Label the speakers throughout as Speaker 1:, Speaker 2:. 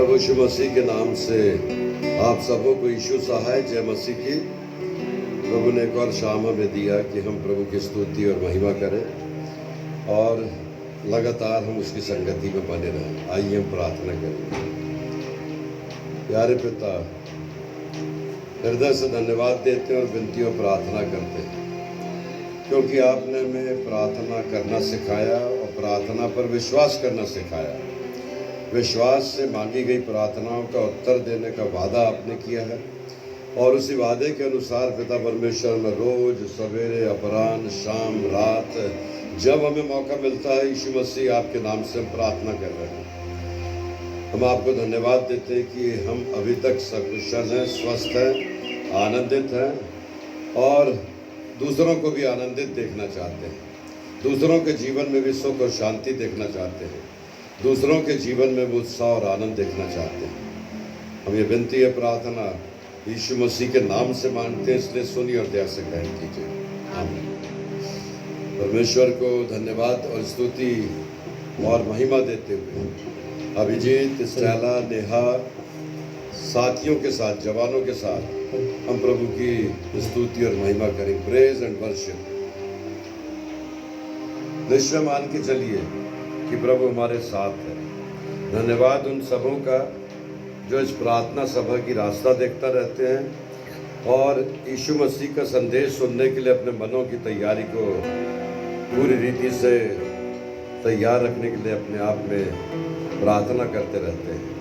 Speaker 1: प्रभु यीशु मसीह के नाम से आप सबों को यीशु सहाय जय मसीह की। प्रभु ने एक और शाम हमें दिया कि हम प्रभु की स्तुति और महिमा करें और लगातार हम उसकी संगति में बने रहें। आइए हम प्रार्थना करें। प्यारे पिता, हृदय से धन्यवाद देते हैं और विनती और प्रार्थना करते हैं, क्योंकि आपने हमें प्रार्थना करना सिखाया और प्रार्थना पर विश्वास करना सिखाया। विश्वास से मांगी गई प्रार्थनाओं का उत्तर देने का वादा आपने किया है और उसी वादे के अनुसार पिता परमेश्वर में रोज सवेरे अपराह्न शाम रात जब हमें मौका मिलता है यीशु मसीह आपके नाम से हम प्रार्थना कर रहे हैं। हम आपको धन्यवाद देते हैं कि हम अभी तक सकुशल हैं, स्वस्थ हैं, आनंदित हैं और दूसरों को भी आनंदित देखना चाहते हैं। दूसरों के जीवन में भी सुख और शांति देखना चाहते हैं। दूसरों के जीवन में वो उत्साह और आनंद देखना चाहते हैं। हम ये विनती है प्रार्थना यीशु मसीह के नाम से मांगते हैं, इसलिए सुनिए और दया से ग्रहण कीजिए। आमीन। परमेश्वर को धन्यवाद और स्तुति और महिमा देते हुए अभिजीत, स्टेला, नेहा साथियों के साथ, जवानों के साथ हम प्रभु की स्तुति और महिमा करें। Praise and worship. निश्चय मान के चलिए कि प्रभु हमारे साथ है। धन्यवाद उन सबों का जो इस प्रार्थना सभा की रास्ता देखता रहते हैं और यीशु मसीह का संदेश सुनने के लिए अपने मनों की तैयारी को पूरी रीति से तैयार रखने के लिए अपने आप में प्रार्थना करते रहते हैं।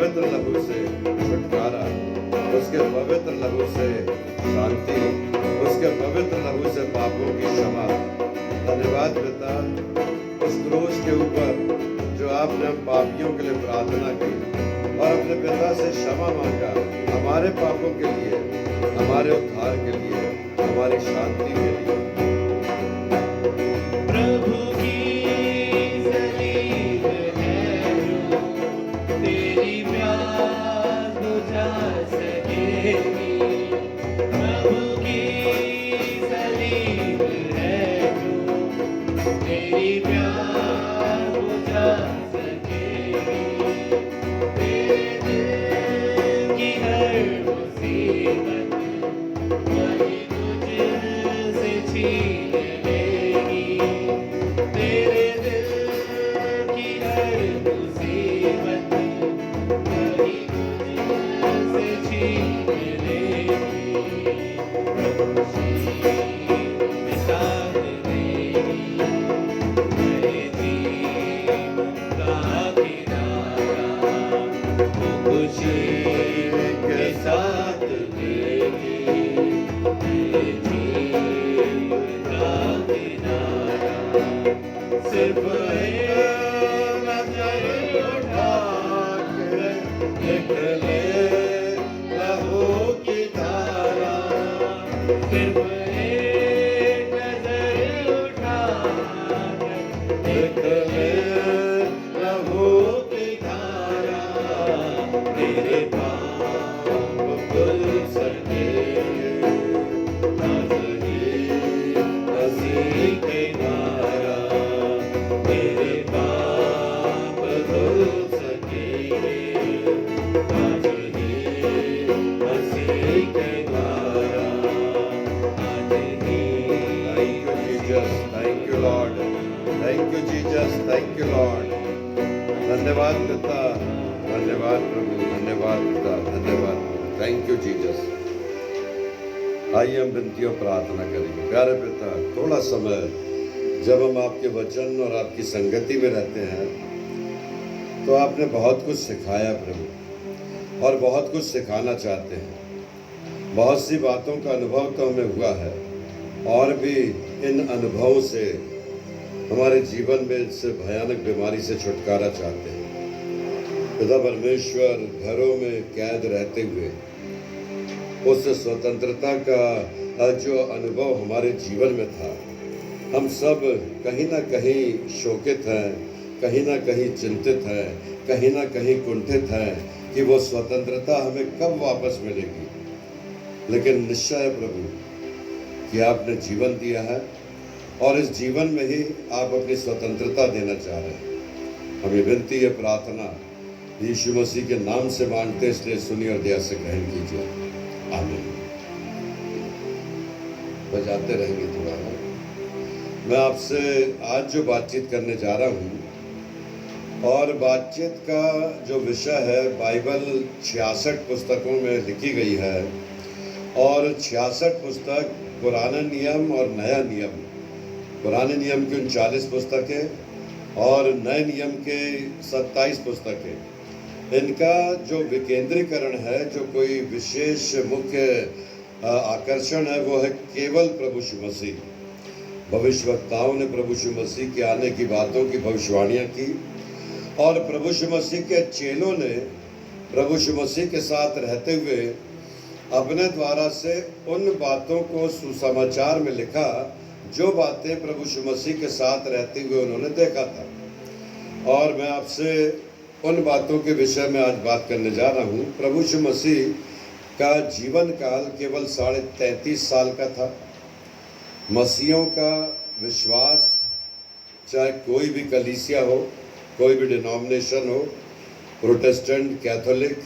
Speaker 1: पवित्र लहू से छुटकारा, उसके पवित्र लहू से शांति, उसके पवित्र लहू से पापों की क्षमा। धन्यवाद पिता, उस क्रूस के ऊपर जो आपने हम पापियों के लिए प्रार्थना की और अपने पिता से क्षमा मांगा, हमारे पापों के लिए, हमारे उद्धार के लिए, हमारी शांति के लिए।
Speaker 2: प्रभु की सलीब है जो तेरी प्यास बुझा सकेगी। प्रभु की सलीब है जो तेरी प्यास बुझा सकेगी। तेरे दिल की हर मुसीबत वही तुझसे छीन लेगी। तेरे दिल की हर मुसीबत वही तुझसे छीन लेगी। प्रभु में साथ देगी, नए जीवन का किनारा वो खुशी के साथ देगी। नए जीवन का किनारा सिर्फ एक नजर उठा के देख ले लहू की धारा। सिर्फ एक नजर उठा के देख ले लहू की धारा। तेरे पाप धुल सकेंगे हंसी के नारा। तेरे पाप धुल सकेंगे आज ही हंसी के द्वारा। आज ही
Speaker 1: Thank you, Lord. Thank you, Jesus. Thank you, Lord. धन्यवाद पिता, धन्यवाद प्रभु, धन्यवाद पिता, धन्यवाद प्रभु। Thank you Jesus. आइए हम विनतियों प्रार्थना करेंगे। प्यारे पिता, थोड़ा समय जब हम आपके वचन और आपकी संगति में रहते हैं तो आपने बहुत कुछ सिखाया प्रभु, और बहुत कुछ सिखाना चाहते हैं। बहुत सी बातों का अनुभव तो हमें हुआ है, और भी इन अनुभवों से हमारे जीवन में से भयानक बीमारी से छुटकारा चाहते हैं। पिता परमेश्वर, घरों में कैद रहते हुए उस स्वतंत्रता का जो अनुभव हमारे जीवन में था, हम सब कहीं ना कहीं शोकित हैं, कहीं ना कहीं चिंतित हैं, कहीं ना कहीं कुंठित हैं कि वो स्वतंत्रता हमें कब वापस मिलेगी। लेकिन निश्चय प्रभु कि आपने जीवन दिया है, और इस जीवन में ही आप अपनी स्वतंत्रता देना चाह रहे हैं। हमें विनती है, प्रार्थना यीशु मसीह के नाम से मांगते, इसलिए सुनिए और दया से ग्रहण कीजिए। आमीन। बजाते रहेंगे थोड़ा। मैं आपसे आज जो बातचीत करने जा रहा हूँ, और बातचीत का जो विषय है, बाइबल 66 पुस्तकों में लिखी गई है, और 66 पुस्तक पुराना नियम और नया नियम। पुराने नियम की 39 पुस्तकें और नए नियम के 27 पुस्तकें। इनका जो विकेंद्रीकरण है, जो कोई विशेष मुख्य आकर्षण है, वो है केवल प्रभु यीशु मसीह। भविष्यवक्ताओं ने प्रभु यीशु मसीह के आने की बातों की भविष्यवाणियाँ की, और प्रभु यीशु मसीह के चेलों ने प्रभु यीशु मसीह के साथ रहते हुए अपने द्वारा से उन बातों को सुसमाचार में लिखा जो बातें प्रभु यीशु मसीह के साथ रहते हुए उन्होंने देखा था। और मैं आपसे उन बातों के विषय में आज बात करने जा रहा हूँ। प्रभु यीशु मसीह का जीवन काल केवल 33.5 साल का था। मसीहों का विश्वास, चाहे कोई भी कलीसिया हो, कोई भी डिनोमिनेशन हो, प्रोटेस्टेंट, कैथोलिक,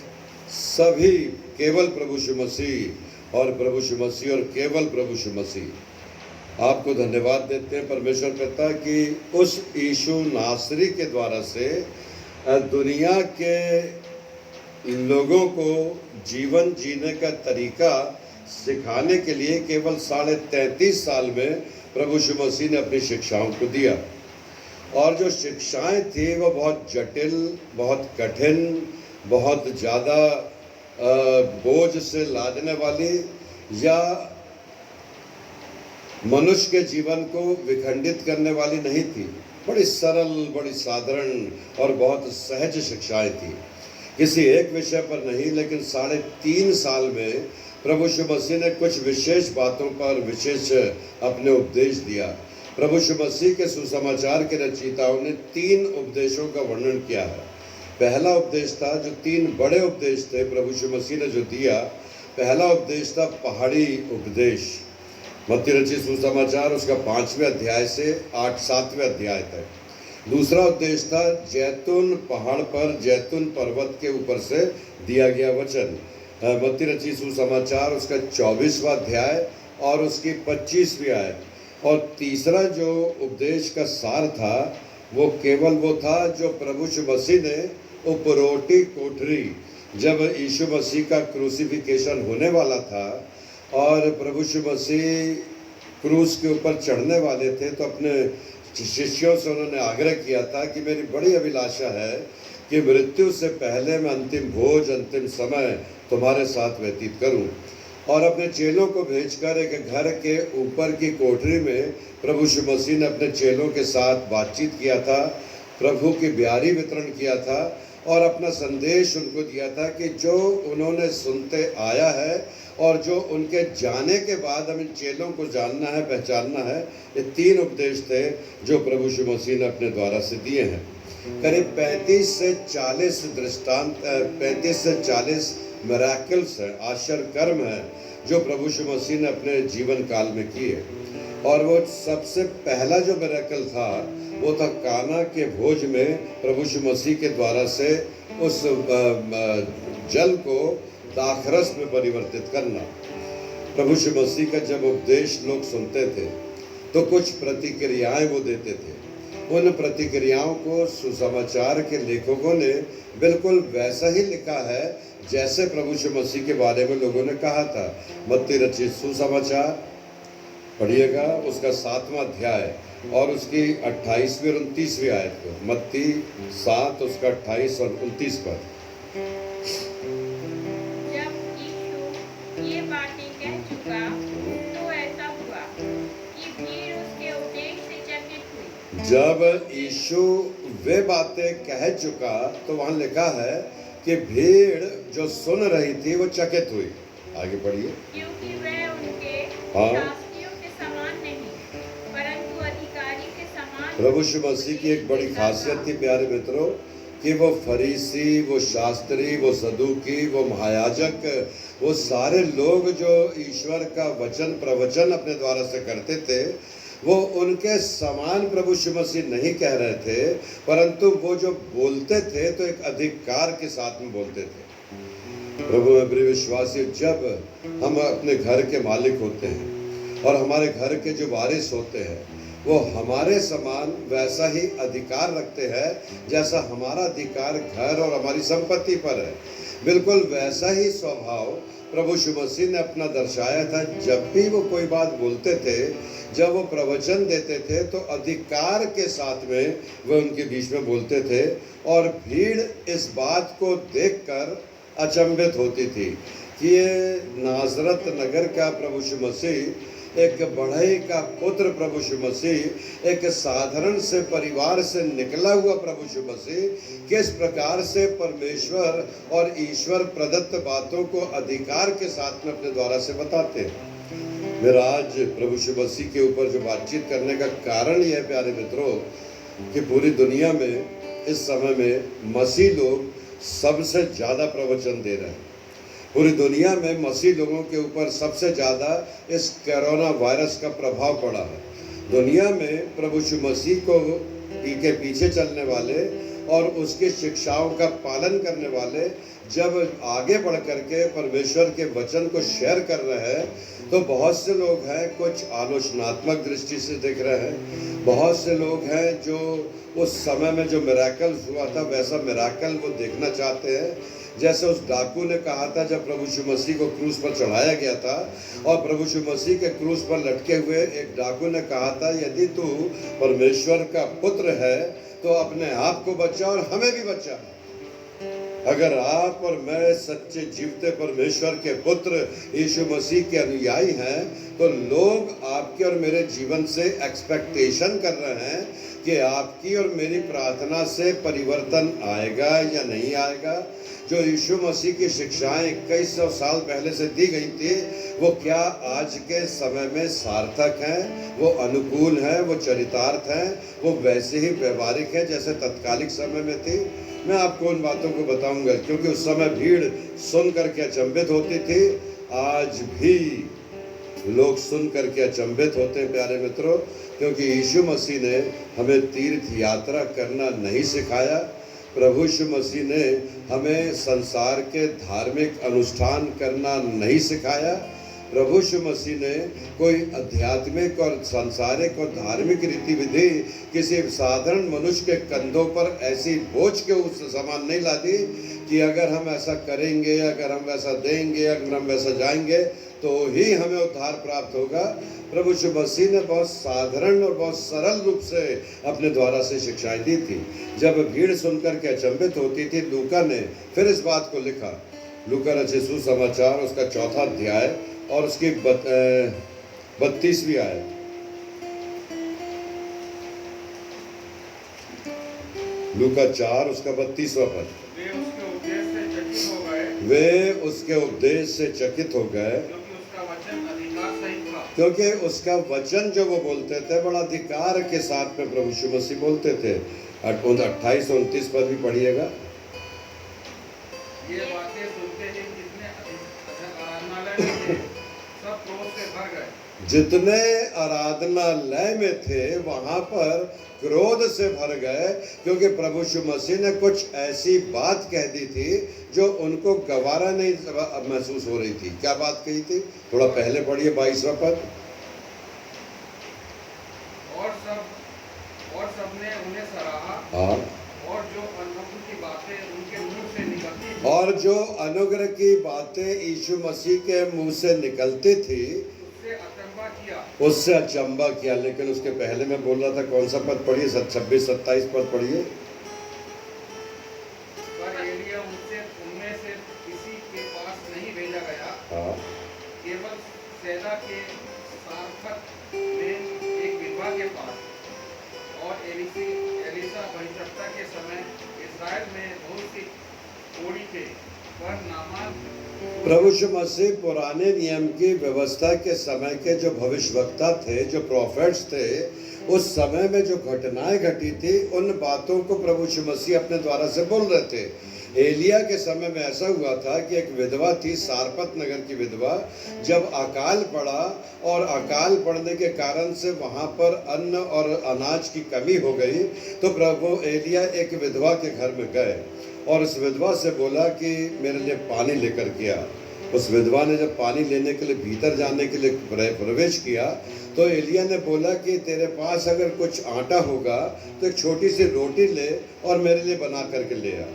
Speaker 1: सभी केवल प्रभु यीशु मसीह और प्रभु यीशु मसीह और केवल प्रभु यीशु मसीह। आपको धन्यवाद देते हैं परमेश्वर पिता कि उस यीशु नासरी के द्वारा से दुनिया के लोगों को जीवन जीने का तरीका सिखाने के लिए केवल 33.5 साल में प्रभु यीशु मसीह ने अपनी शिक्षाओं को दिया। और जो शिक्षाएं थी वो बहुत जटिल, बहुत कठिन, बहुत ज़्यादा बोझ से लादने वाली या मनुष्य के जीवन को विखंडित करने वाली नहीं थी। बड़ी सरल, बड़ी साधारण और बहुत सहज शिक्षाएं थी। किसी एक विषय पर नहीं, लेकिन 3.5 साल में प्रभु यीशु मसीह ने कुछ विशेष बातों पर विशेष अपने उपदेश दिया। प्रभु यीशु मसीह के सुसमाचार के रचयिताओं ने 3 उपदेशों का वर्णन किया है। पहला उपदेश था, जो 3 बड़े उपदेश थे प्रभु यीशु मसीह ने जो दिया। पहला उपदेश था पहाड़ी उपदेश, मत्ती रचित सुसमाचार उसका 5वें अध्याय से 7वें अध्याय तक। दूसरा उपदेश था जैतून पहाड़ पर, जैतून पर्वत के ऊपर से दिया गया वचन, मत्ती रचित सुसमाचार उसका 24वां अध्याय और उसकी 25वीं आयत। और तीसरा जो उपदेश का सार था वो केवल वो था जो प्रभु यीशु मसीह ने उपरोटी कोठरी, जब यीशु मसीह का क्रूसिफिकेशन होने वाला था और प्रभु यीशु मसीह क्रूस के ऊपर चढ़ने वाले थे, तो अपने शिष्यों से उन्होंने आग्रह किया था कि मेरी बड़ी अभिलाषा है कि मृत्यु से पहले मैं अंतिम भोज, अंतिम समय तुम्हारे साथ व्यतीत करूं। और अपने चेलों को भेजकर एक घर के ऊपर की कोठरी में प्रभु यीशु मसीह ने अपने चेलों के साथ बातचीत किया था, प्रभु की ब्यारी वितरण किया था और अपना संदेश उनको दिया था कि जो उन्होंने सुनते आया है और जो उनके जाने के बाद हम इन चेलों को जानना है, पहचानना है। ये 3 उपदेश थे जो प्रभु यीशु मसीह ने अपने द्वारा से दिए हैं। करीब 35 से 40 दृष्टांत, 35 से 40 मिरेकल्स हैं, आश्चर्य कर्म हैं जो प्रभु यीशु मसीह ने अपने जीवन काल में किए। और वो सबसे पहला जो मिरेकल था वो था काना के भोज में प्रभु यीशु मसीह के द्वारा से उस जल को दाखरस में परिवर्तित करना। प्रभु यीशु मसीह का जब उपदेश लोग सुनते थे तो कुछ प्रतिक्रियाएं वो देते थे। उन प्रतिक्रियाओं को सुसमाचार के लेखकों ने बिल्कुल वैसा ही लिखा है जैसे प्रभु यीशु मसीह के बारे में लोगों ने कहा था। मत्ती रचित सुसमाचार पढ़िएगा, उसका 7वां अध्याय और उसकी 28वीं और 29वीं आयत को। मत्ती 7 उसका 28 और 29 पर।
Speaker 3: जब यीशु ये बातें कह चुका तो ऐसा हुआ कि भीड़ उसके उपदेश से चकित हुई।
Speaker 1: जब यीशु वे बातें कह चुका तो वहां लिखा है कि भीड़ जो सुन रही थी वो चकित हुई। आगे पढ़िए।
Speaker 3: क्योंकि वह उनके
Speaker 1: हाँ।
Speaker 3: शास्त्रियों के समान नहीं, परंतु अधिकारी के समान।
Speaker 1: प्रभु यीशु मसीह की एक बड़ी खासियत थी प्यारे मित्रों कि वो फरीसी, वो शास्त्री, वो सदूकी, वो महायाजक, वो सारे लोग जो ईश्वर का वचन प्रवचन अपने द्वारा से करते थे, वो उनके समान प्रभु यीशु मसीह नहीं कह रहे थे, परंतु वो जो बोलते थे तो एक अधिकार के साथ में बोलते थे। प्रभु में प्रिय विश्वासी, जब हम अपने घर के मालिक होते हैं और हमारे घर के जो वारिस होते हैं वो हमारे समान वैसा ही अधिकार रखते हैं जैसा हमारा अधिकार घर और हमारी संपत्ति पर है। बिल्कुल वैसा ही स्वभाव प्रभु यीशु मसीह ने अपना दर्शाया था। जब भी वो कोई बात बोलते थे, जब वो प्रवचन देते थे तो अधिकार के साथ में वे उनके बीच में बोलते थे और भीड़ इस बात को देखकर अचंभित होती थी कि ये नाजरत नगर का प्रभु यीशु मसीह, एक बढ़ई का पुत्र प्रभु यीशु मसीह, एक साधारण से परिवार से निकला हुआ प्रभु यीशु मसीह किस प्रकार से परमेश्वर और ईश्वर प्रदत्त बातों को अधिकार के साथ में अपने द्वारा से बताते हैं। मेरा आज प्रभु यीशु मसीह के ऊपर जो बातचीत करने का कारण यह है प्यारे मित्रों कि पूरी दुनिया में इस समय में मसीह लोग सबसे ज़्यादा प्रवचन दे रहे हैं। पूरी दुनिया में मसीह लोगों के ऊपर सबसे ज़्यादा इस कोरोना वायरस का प्रभाव पड़ा है। दुनिया में प्रभु यीशु मसीह को के पीछे चलने वाले और उसकी शिक्षाओं का पालन करने वाले जब आगे बढ़ करके परमेश्वर के वचन को शेयर कर रहे हैं तो बहुत से लोग हैं कुछ आलोचनात्मक दृष्टि से देख रहे हैं, बहुत से लोग हैं जो उस समय में जो मिरेकल्स हुआ था वैसा मिरेकल वो देखना चाहते हैं। जैसे उस डाकू ने कहा था जब प्रभु यीशु मसीह को क्रूस पर चढ़ाया गया था और प्रभु यीशु मसीह के क्रूस पर लटके हुए एक डाकू ने कहा था, यदि तू परमेश्वर का पुत्र है तो अपने आप को बचा और हमें भी बचा। अगर आप और मैं सच्चे जीवते परमेश्वर के पुत्र यीशु मसीह के अनुयायी हैं, तो लोग आपके और मेरे जीवन से एक्सपेक्टेशन कर रहे हैं कि आपकी और मेरी प्रार्थना से परिवर्तन आएगा या नहीं आएगा। जो यीशु मसीह की शिक्षाएं 2100 साल पहले से दी गई थी, वो क्या आज के समय में सार्थक हैं, वो अनुकूल हैं, वो चरितार्थ हैं, वो वैसे ही व्यवहारिक हैं जैसे तत्कालिक समय में थी। मैं आपको उन बातों को बताऊंगा, क्योंकि उस समय भीड़ सुन करके अचंभित होती थी। आज भी लोग सुन करके अचंभित होते हैं प्यारे मित्रों, क्योंकि यीशु मसीह ने हमें तीर्थ यात्रा करना नहीं सिखाया। प्रभु यीशु मसीह ने हमें संसार के धार्मिक अनुष्ठान करना नहीं सिखाया। प्रभु यीशु मसीह ने कोई आध्यात्मिक और सांसारिक और धार्मिक रीति विधि किसी साधारण मनुष्य के कंधों पर ऐसी बोझ के उस समान नहीं ला दी कि अगर हम ऐसा करेंगे, अगर हम वैसा देंगे, अगर हम वैसा जाएंगे तो ही हमें उद्धार प्राप्त होगा। प्रभु यीशु मसीह ने बहुत साधारण और बहुत सरल रूप से अपने द्वारा से शिक्षाएं दी थी। जब भीड़ सुनकर के अचंभित होती थी, लूका ने फिर इस बात को लिखा। लूका रचित सुसमाचार उसका 4वां अध्याय और उसकी 32वीं आयत। लूका 4 उसका 32वां पद। वे उसके उपदेश से चकित हो गए, क्योंकि उसका वचन जो वो बोलते थे बड़ा अधिकार के साथ में प्रभु यीशु मसीह बोलते थे। 28 और 29 पद भी पढ़िएगा।
Speaker 2: ये बातें सुनते ही जितने आराधनालय में थे सब क्रोध से भर गए।
Speaker 1: जितने आराधनालय में थे वहां पर क्रोध से भर गए, क्योंकि प्रभु यीशु मसीह ने कुछ ऐसी बात कह दी थी जो उनको गवारा नहीं महसूस हो रही थी। क्या बात कही थी? थोड़ा पहले पढ़िए 22वां पद।
Speaker 2: और सबने उन्हें सराहा।
Speaker 1: हाँ।
Speaker 2: और जो अनुग्रह की बातें उनके मुंह से निकलती थी,
Speaker 1: और जो अनुग्रह की बातें यीशु मसीह के मुंह से निकलती थी उससे अचंबा किया। लेकिन उसके पहले मैं बोल रहा था, कौन सा पद पढ़िए? 26-27 पद पढ़िए।
Speaker 2: पर एलिय्याह उनमें से किसी के पास नहीं भेजा गया।
Speaker 1: हाँ।
Speaker 2: केवल सैदा के सारफत में एक विधवा के पास और एलीशा भविष्यवक्ता के समय इस्राएल में बहुत सी कोढ़ी थे, पर नामान।
Speaker 1: प्रभु यीशु मसीह पुराने नियम की व्यवस्था के समय के जो भविष्यवक्ता थे, जो प्रोफेट्स थे, उस समय में जो घटनाएं घटी थी उन बातों को प्रभु यीशु मसीह अपने द्वारा से बोल रहे थे। एलिया के समय में ऐसा हुआ था कि एक विधवा थी, सारपत नगर की विधवा। जब अकाल पड़ा और अकाल पड़ने के कारण से वहाँ पर अन्न और अनाज की कमी हो गई, तो प्रभु एलिया एक विधवा के घर में गए और उस विधवा से बोला कि मेरे लिए पानी लेकर के आ। उस विधवा ने जब पानी लेने के लिए भीतर जाने के लिए प्रवेश किया तो एलिया ने बोला कि तेरे पास अगर कुछ आटा होगा तो एक छोटी सी रोटी ले और मेरे लिए बना करके ले आ।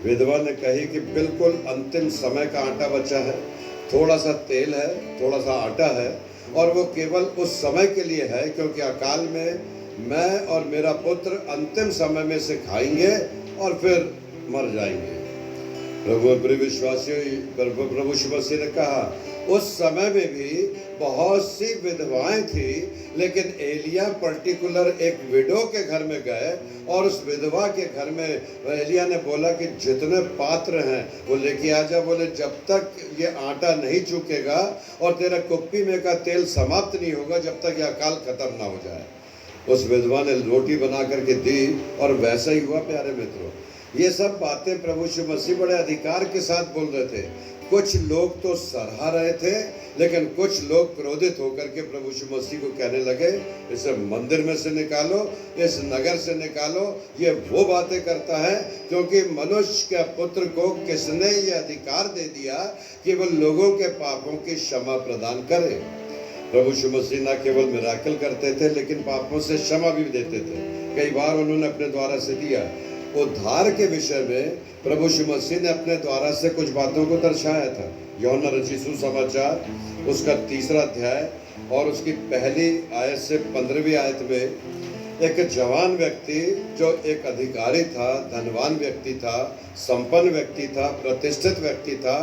Speaker 1: विधवा ने कही कि बिल्कुल अंतिम समय का आटा बचा है, थोड़ा सा तेल है, थोड़ा सा आटा है, और वो केवल उस समय के लिए है, क्योंकि अकाल में मैं और मेरा पुत्र अंतिम समय में से खाएंगे और फिर मर जाएंगे। प्रभु यीशु मसीह ने कहा उस समय में भी बहुत सी विधवाएं थी, लेकिन एलिया पर्टिकुलर एक विडो के घर में गए और उस विधवा के घर में एलिया ने बोला कि जितने पात्र हैं वो लेके आ जा। बोले जब तक ये आटा नहीं चुकेगा और तेरा कुप्पी में का तेल समाप्त नहीं होगा, जब तक यह अकाल खत्म ना हो जाए। उस विधवा ने रोटी बना करके दी और वैसा ही हुआ। प्यारे मित्रों, ये सब बातें प्रभु यीशु मसीह बड़े अधिकार के साथ बोल रहे थे। कुछ लोग तो सराह रहे थे, लेकिन कुछ लोग क्रोधित होकर के प्रभु यीशु मसीह को कहने लगे, इसे मंदिर में से निकालो, इस नगर से निकालो, ये वो बातें करता है क्योंकि मनुष्य के पुत्र को किसने ये अधिकार दे दिया कि वह लोगों के पापों की क्षमा प्रदान करे। प्रभु यीशु मसीह न केवल मिराकल करते थे, लेकिन पापों से क्षमा भी देते थे। कई बार उन्होंने अपने द्वारा से दिया। उद्धार के विषय में प्रभु यीशु मसीह ने अपने द्वारा से कुछ बातों को दर्शाया था। यूहन्ना रचित सुसमाचार उसका 3रा अध्याय और उसकी पहली आयत से 15वीं आयत में एक जवान व्यक्ति जो एक अधिकारी था, धनवान व्यक्ति था, संपन्न व्यक्ति था, प्रतिष्ठित व्यक्ति था,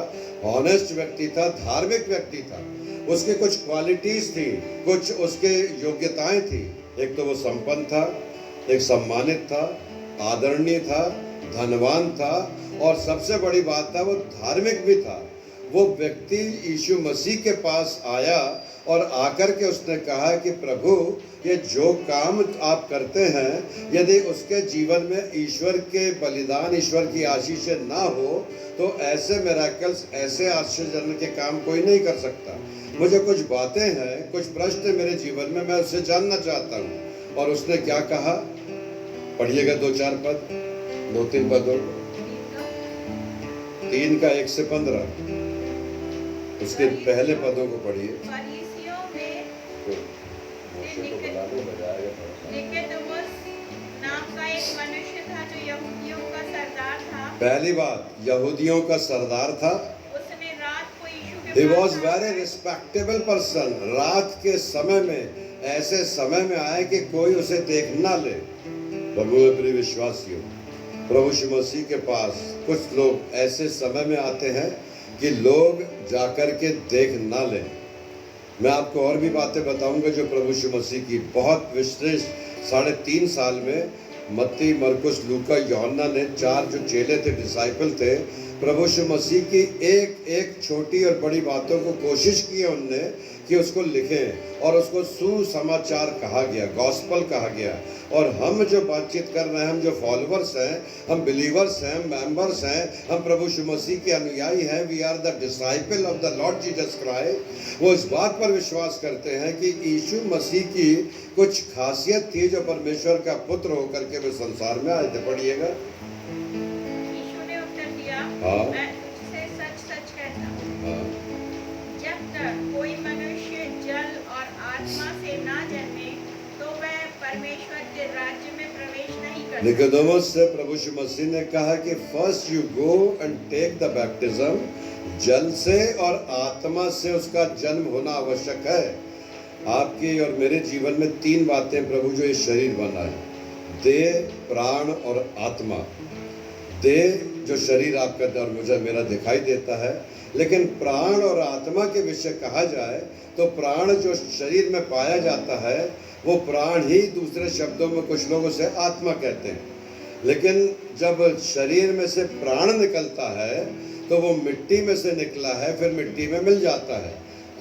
Speaker 1: ऑनेस्ट व्यक्ति था, धार्मिक व्यक्ति था। उसकी कुछ क्वालिटीज थी, कुछ उसके योग्यताएं थी। एक तो वो संपन्न था, एक सम्मानित था, आदरणीय था, धनवान था, और सबसे बड़ी बात था वो धार्मिक भी था। वो व्यक्ति यीशु मसीह के पास आया और आकर के उसने कहा कि प्रभु, ये जो काम आप करते हैं, यदि उसके जीवन में ईश्वर के बलिदान, ईश्वर की आशीष से ना हो तो ऐसे मिरेकल्स, ऐसे आश्चर्यजनक के काम कोई नहीं कर सकता। मुझे कुछ बातें हैं, कुछ प्रश्न हैं मेरे जीवन में, मैं उससे जानना चाहता हूँ। और उसने क्या कहा? पढ़िएगा 2-4 पद, 2-3 पदों, 3 का 1 से 15, उसके पहले पदों को पढ़िए।
Speaker 3: फरीसियों में
Speaker 1: मोशे को बुलाने बजाएगा थोड़ा सा।
Speaker 3: निकोदेमुस नाम का एक मनुष्य था जो यहूदियों का सरदार था।
Speaker 1: पहली बात, यहूदियों का सरदार था।
Speaker 3: उसने रात को यीशु
Speaker 1: He
Speaker 3: के
Speaker 1: was
Speaker 3: pass
Speaker 1: very respectable person। रात के समय में, ऐसे समय में आए कि कोई उसे देख ना ले। प्रभु में प्रिय विश्वासियों, प्रभु यीशु मसीह के पास कुछ लोग ऐसे समय में आते हैं कि लोग जाकर के देख ना लें। मैं आपको और भी बातें बताऊंगा जो प्रभु यीशु मसीह की बहुत विशेष 3.5 साल में मत्ती, मरकुस, लूका, यूहन्ना ने 4 जो चेले थे, डिसाइपल थे, प्रभु यीशु मसीह की एक एक छोटी और बड़ी बातों को कोशिश की है उनने कि उसको लिखें, और उसको सुसमाचार कहा गया, गॉस्पल कहा गया। और हम जो बातचीत कर रहे हैं, हम जो फॉलोअर्स हैं, हम बिलीवर्स हैं, मेंबर्स हैं, हम प्रभु यीशु मसीह के अनुयायी हैं, we are the disciple of the Lord Jesus Christ. वो इस बात पर विश्वास करते हैं कि यीशु मसीह की कुछ खासियत थी जो परमेश्वर का पुत्र होकर के वे संसार में आए थे। पढ़िएगा।
Speaker 3: यीशु ने उत्तर दिया,
Speaker 1: हाँ।
Speaker 3: मैं तुझसे सच सच कहता हूँ,
Speaker 1: हाँ,
Speaker 3: जब तक कोई मनुष्य जल और आत्मा से ना जन्मे तो वह परमेश्वर के राज्य में प्रवेश नहीं कर सकता।
Speaker 1: निकोदेमुस से प्रभु यीशु मसीह ने कहा कि first you go and take the baptism, जल से और आत्मा से उसका जन्म होना आवश्यक है। आपके और मेरे जीवन में 3 बातें प्रभु जो ये शरीर बना है, देह, प्राण और आत्मा। देह जो शरीर आपका और मुझे मेरा दिखाई देता है, लेकिन प्राण और आत्मा के विषय कहा जाए तो प्राण जो शरीर में पाया जाता है वो प्राण ही दूसरे शब्दों में कुछ लोग उसे आत्मा कहते हैं। लेकिन जब शरीर में से प्राण निकलता है तो वो मिट्टी में से निकला है, फिर मिट्टी में मिल जाता है।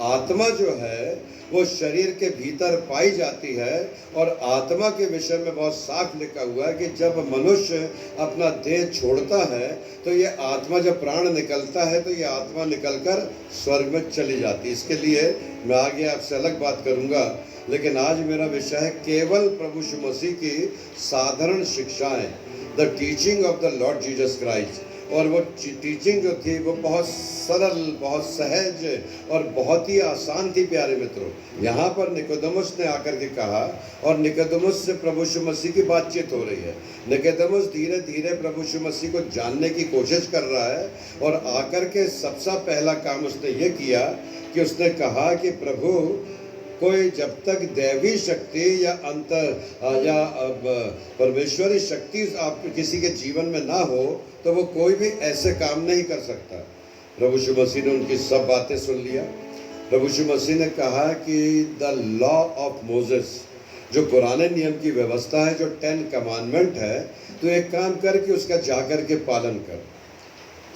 Speaker 1: आत्मा जो है वो शरीर के भीतर पाई जाती है, और आत्मा के विषय में बहुत साफ लिखा हुआ है कि जब मनुष्य अपना देह छोड़ता है तो ये आत्मा, जब प्राण निकलता है तो ये आत्मा निकलकर स्वर्ग में चली जाती है। इसके लिए मैं आगे आपसे अलग बात करूंगा, लेकिन आज मेरा विषय है केवल प्रभु यीशु मसीह की साधारण शिक्षाएं, the teaching of the Lord Jesus Christ. और वो टीचिंग जो थी वो बहुत सरल, बहुत सहज और बहुत ही आसान थी। प्यारे मित्रों, यहाँ पर निकोदेमुस ने आकर के कहा, और निकोदेमुस से प्रभु यीशु मसीह की बातचीत हो रही है। निकोदेमुस धीरे धीरे प्रभु यीशु मसीह को जानने की कोशिश कर रहा है, और आकर के सबसे पहला काम उसने ये किया कि उसने कहा कि प्रभु, कोई जब तक दैवी शक्ति या परमेश्वरी शक्ति आप किसी के जीवन में ना हो तो वो कोई भी ऐसे काम नहीं कर सकता। प्रभु यीशु मसीह ने उनकी सब बातें सुन लिया। प्रभु यीशु मसीह ने कहा कि द लॉ ऑफ मोसेस, जो पुराने नियम की व्यवस्था है, जो 10 कमांडमेंट है, तो एक काम कर कि उसका जाकर के पालन कर,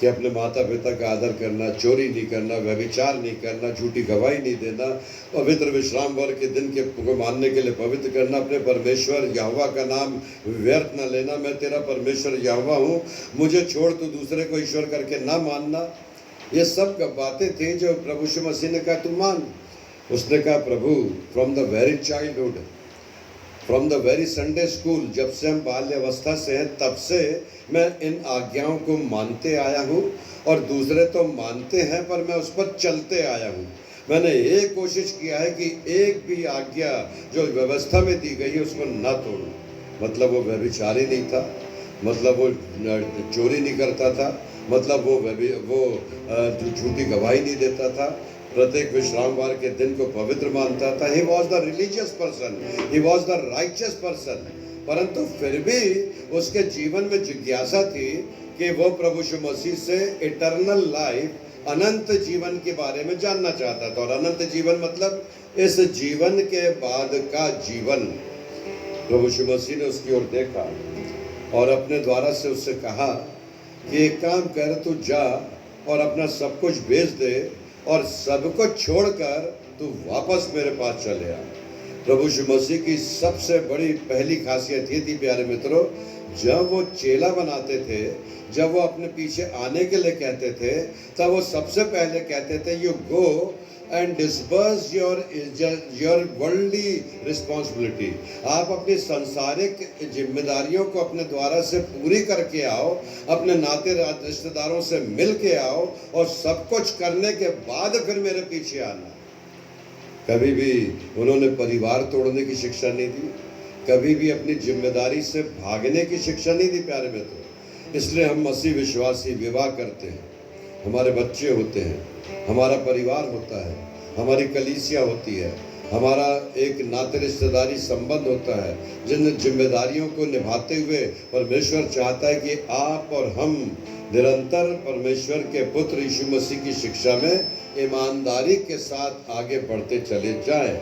Speaker 1: कि अपने माता पिता का आदर करना, चोरी नहीं करना, व्यभिचार नहीं करना, झूठी गवाही नहीं देना, पवित्र विश्राम वर्ग के दिन के को मानने के लिए पवित्र करना, अपने परमेश्वर यहोवा का नाम व्यर्थ न लेना, मैं तेरा परमेश्वर यहोवा हूँ, मुझे छोड़ तू दूसरे को ईश्वर करके ना मानना। ये सब बातें थी जो प्रभु यीशु मसीह ने कहा तू मान। उसने कहा प्रभु, from the very childhood, from the very Sunday school, जब से हम बाल्यावस्था से हैं तब से मैं इन आज्ञाओं को मानते आया हूँ, और दूसरे तो मानते हैं पर मैं उस पर चलते आया हूँ। मैंने ये कोशिश किया है कि एक भी आज्ञा जो व्यवस्था में दी गई है उसको ना तोड़ूं। मतलब वो व्यभिचारी नहीं था, मतलब वो चोरी नहीं करता था, मतलब वो झूठी गवाही नहीं देता था, प्रत्येक विश्रामवार के दिन को पवित्र मानता था। He was the religious person, he was the righteous person. परंतु फिर भी उसके जीवन में जिज्ञासा थी कि वो प्रभु यीशु मसीह से इटर्नल लाइफ, अनंत जीवन के बारे में जानना चाहता था। और अनंत जीवन मतलब इस जीवन के बाद का जीवन। प्रभु यीशु मसीह ने उसकी ओर देखा और अपने द्वारा से उससे कहा कि एक काम कर, तू जा और अपना सब कुछ बेच दे और सब कुछ छोड़कर तू वापस मेरे पास चले आ। प्रभु यीशु मसीह की सबसे बड़ी पहली खासियत ये थी प्यारे मित्रों, जब वो चेला बनाते थे, जब वो अपने पीछे आने के लिए कहते थे, तब वो सबसे पहले कहते थे you go and disburse your worldly responsibility. आप अपनी सांसारिक जिम्मेदारियों को अपने द्वारा से पूरी करके आओ, अपने नाते रिश्तेदारों से मिल के आओ और सब कुछ करने के बाद फिर मेरे पीछे आना। कभी भी उन्होंने परिवार तोड़ने की शिक्षा नहीं दी, कभी भी अपनी जिम्मेदारी से भागने की शिक्षा नहीं दी प्यारे मित्रों। इसलिए हम मसीह विश्वासी विवाह करते हैं, हमारे बच्चे होते हैं, हमारा परिवार होता है, हमारी कलीसिया होती है, हमारा एक नाते रिश्तेदारी संबंध होता है, जिन जिम्मेदारियों को निभाते हुए परमेश्वर चाहता है कि आप और हम निरंतर परमेश्वर के पुत्र यीशु मसीह की शिक्षा में ईमानदारी के साथ आगे बढ़ते चले जाएं।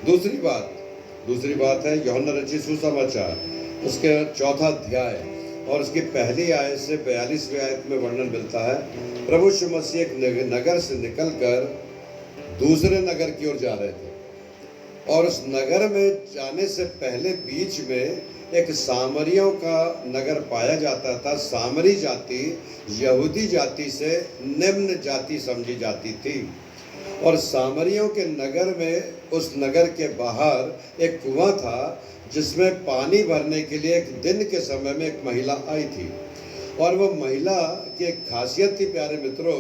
Speaker 1: दूसरी बात है यूहन्ना रचित सुसमाचार, उसके 4 अध्याय और उसकी पहली आयत से 42वीं आयत में वर्णन मिलता है। प्रभु यीशु मसीह एक नगर से निकलकर दूसरे नगर की ओर जा रहे थे और उस नगर में जाने से पहले बीच में एक सामरियों का नगर पाया जाता था। सामरी जाति यहूदी जाति से निम्न जाति समझी जाती थी और सामरियों के नगर में, उस नगर के बाहर एक कुआं था जिसमें पानी भरने के लिए एक दिन के समय में एक महिला आई थी। और वो महिला की एक खासियत थी प्यारे मित्रों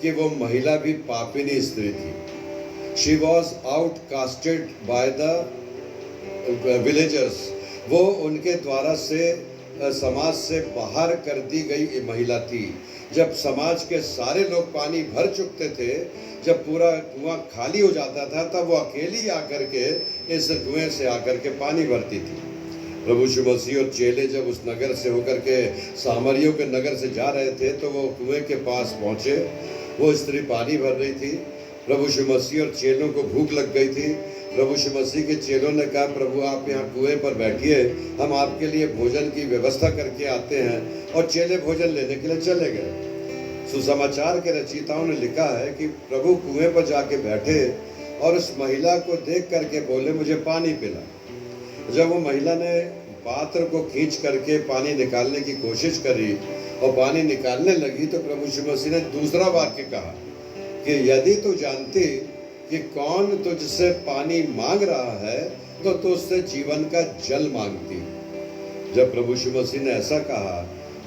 Speaker 1: कि वो महिला भी पापिनी स्त्री थी। She was outcasted by the villagers. वो उनके द्वारा से समाज से बाहर कर दी गई महिला थी। जब समाज के सारे लोग पानी भर चुकते थे, जब पूरा कुआं खाली हो जाता था, तब वो अकेली आकर के इस कुएं से आकर के पानी भरती थी। प्रभु यीशु मसीह और चेले जब उस नगर से होकर के सामरियों के नगर से जा रहे थे तो वो कुएं के पास पहुंचे। वो स्त्री पानी भर रही थी। प्रभु यीशु मसीह और चेलों को भूख लग गई थी। प्रभु यीशु मसीह के चेलों ने कहा, प्रभु आप यहाँ कुएं पर बैठिए, हम आपके लिए भोजन की व्यवस्था करके आते हैं। और चेले भोजन लेने के लिए चले गए। सुसमाचार के रचयिताओं ने लिखा है कि प्रभु कुएं पर जाके बैठे और उस महिला को देख करके बोले, मुझे पानी पिला। जब वो महिला ने पात्र को खींच करके पानी निकालने की कोशिश करी और पानी निकालने लगी तो प्रभु यीशु मसीह ने दूसरा वाक्य कहा कि यदि तू जानती कि कौन तुझसे पानी मांग रहा है तो तू उससे जीवन का जल मांगती। जब प्रभु यीशु मसीह ने ऐसा कहा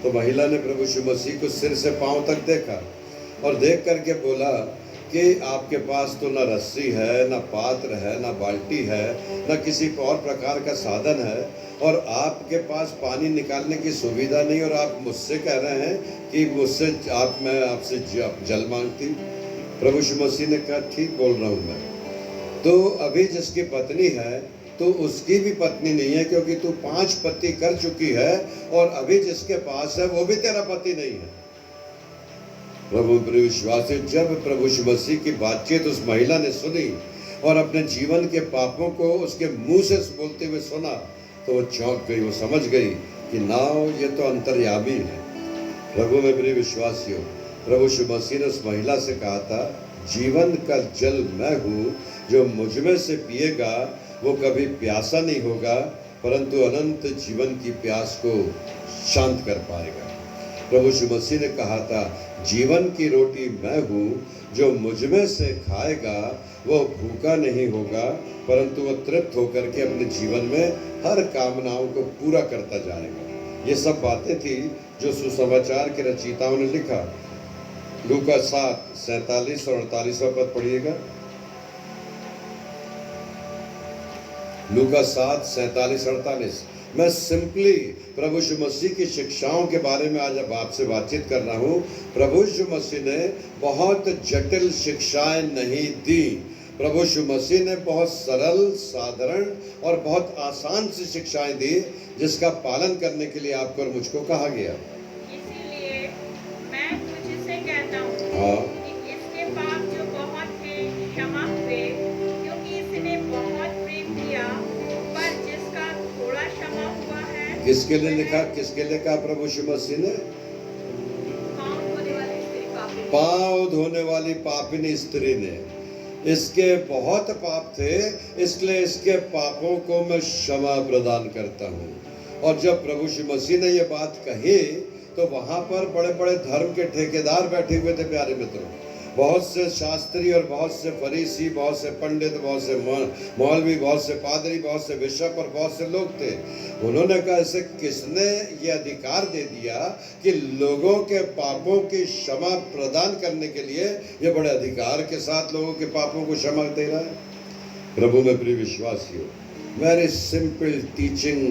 Speaker 1: तो महिला ने प्रभु यीशु मसीह को सिर से पांव तक देखा और देख करके बोला कि आपके पास तो न रस्सी है, न पात्र है, न बाल्टी है, न किसी और प्रकार का साधन है और आपके पास पानी निकालने की सुविधा नहीं और आप मुझसे कह रहे हैं कि मैं आपसे जल मांगती। प्रभु यीशु मसीह ने कहा, ठीक बोल रहा हूँ मैं। तो अभी जिसकी पत्नी है तो उसकी भी पत्नी नहीं है, क्योंकि तू 5 पति कर चुकी है और अभी जिसके पास है वो भी तेरा पति नहीं है। प्रभु विश्वासी, जब प्रभु यीशु मसीह की बातचीत उस महिला ने सुनी और अपने जीवन के पापों को उसके मुंह से बोलते हुए सुना तो वो चौंक गई। वो समझ गई कि नाउ ये तो अंतर्यामी है। प्रभु में प्रिय विश्वासियों, प्रभु यीशु मसीह ने उस महिला से कहा था, जीवन का जल मैं हूँ, जो मुझ में से पिएगा वो कभी प्यासा नहीं होगा परंतु अनंत जीवन की प्यास को शांत कर पाएगा। प्रभु यीशु मसीह ने कहा था, जीवन की रोटी मैं हूँ, जो मुझ में से खाएगा वो भूखा नहीं होगा परंतु वो तृप्त होकर के अपने जीवन में हर कामनाओं को पूरा करता जाएगा। ये सब बातें थी जो सुसमाचार के रचयिताओं ने लिखा। लूका 7:47 और 48 पद पढ़िएगा। लूका 7:47-48। मैं सिंपली प्रभु यीशु मसीह की शिक्षाओं के बारे में आज अब आपसे बातचीत कर रहा हूँ। प्रभु यीशु मसीह ने बहुत जटिल शिक्षाएं नहीं दी। प्रभु यीशु मसीह ने बहुत सरल, साधारण और बहुत आसान सी शिक्षाएं दी, जिसका पालन करने के लिए आपको और मुझको कहा गया।
Speaker 3: इसीलिए मैं तुझसे कहता हूँ
Speaker 1: हाँ,
Speaker 3: कि इसके पाप जो बहुत थे क्षमा हुए, क्योंकि इसने बहुत प्रेम किया। पर जिसका थोड़ा क्षमा हुआ है,
Speaker 1: किसके लिए लिखा, किसके लिए कहा प्रभु यीशु मसीह ने?
Speaker 3: पाँव धोने वाली स्त्री पापी,
Speaker 1: पाँव धोने वाली पापिनी स्त्री ने। इसके बहुत पाप थे, इसलिए इसके पापों को मैं क्षमा प्रदान करता हूँ। और जब प्रभु यीशु मसीह ने ये बात कही तो वहां पर बड़े बड़े धर्म के ठेकेदार बैठे हुए थे प्यारे मित्रों। बहुत से शास्त्री और बहुत से फरीसी, बहुत से पंडित, बहुत से मौलवी, बहुत से पादरी, बहुत से बिशप और बहुत से लोग थे। उन्होंने कहा, इसे किसने ये अधिकार दे दिया कि लोगों के पापों की क्षमा प्रदान करने के लिए ये बड़े अधिकार के साथ लोगों के पापों को क्षमा दे रहा है? प्रभु में प्रिय विश्वासियों, very simple teaching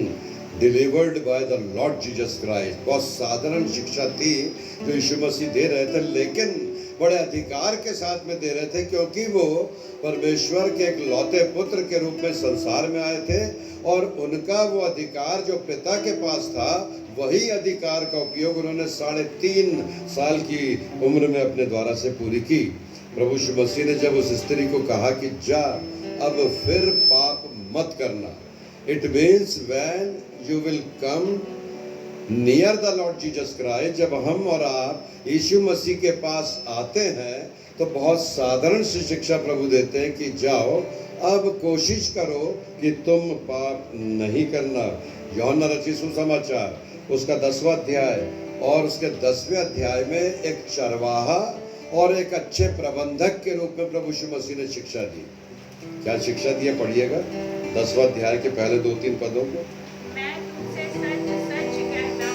Speaker 1: delivered by the Lord Jesus Christ. बहुत साधारण शिक्षा थी जो यीशु मसीह दे रहे थे, लेकिन बड़े अधिकार के साथ में दे रहे थे, क्योंकि वो परमेश्वर के एक लौते पुत्र के रूप में संसार में आए थे और उनका वो अधिकार जो पिता के पास था, वही अधिकार का उपयोग उन्होंने 3.5 साल की उम्र में अपने द्वारा से पूरी की। प्रभु यीशु मसीह ने जब उस स्त्री को कहा कि जा, अब फिर पाप मत करना, it means when you will come near the Lord Jesus Christ, जब हम और आप यीशु मसीह के पास आते हैं तो बहुत साधारण सी शिक्षा प्रभु देते हैं कि जाओ, अब कोशिश करो कि तुम पाप नहीं करना। यूहन्ना रचित सुसमाचार उसका 10वां अध्याय और उसके 10वें अध्याय में एक चरवाहा और एक अच्छे प्रबंधक के रूप में प्रभु यीशु मसीह ने शिक्षा दी। क्या शिक्षा दी है? पढ़िएगा 10वां अध्याय के पहले 2-3 पदों को।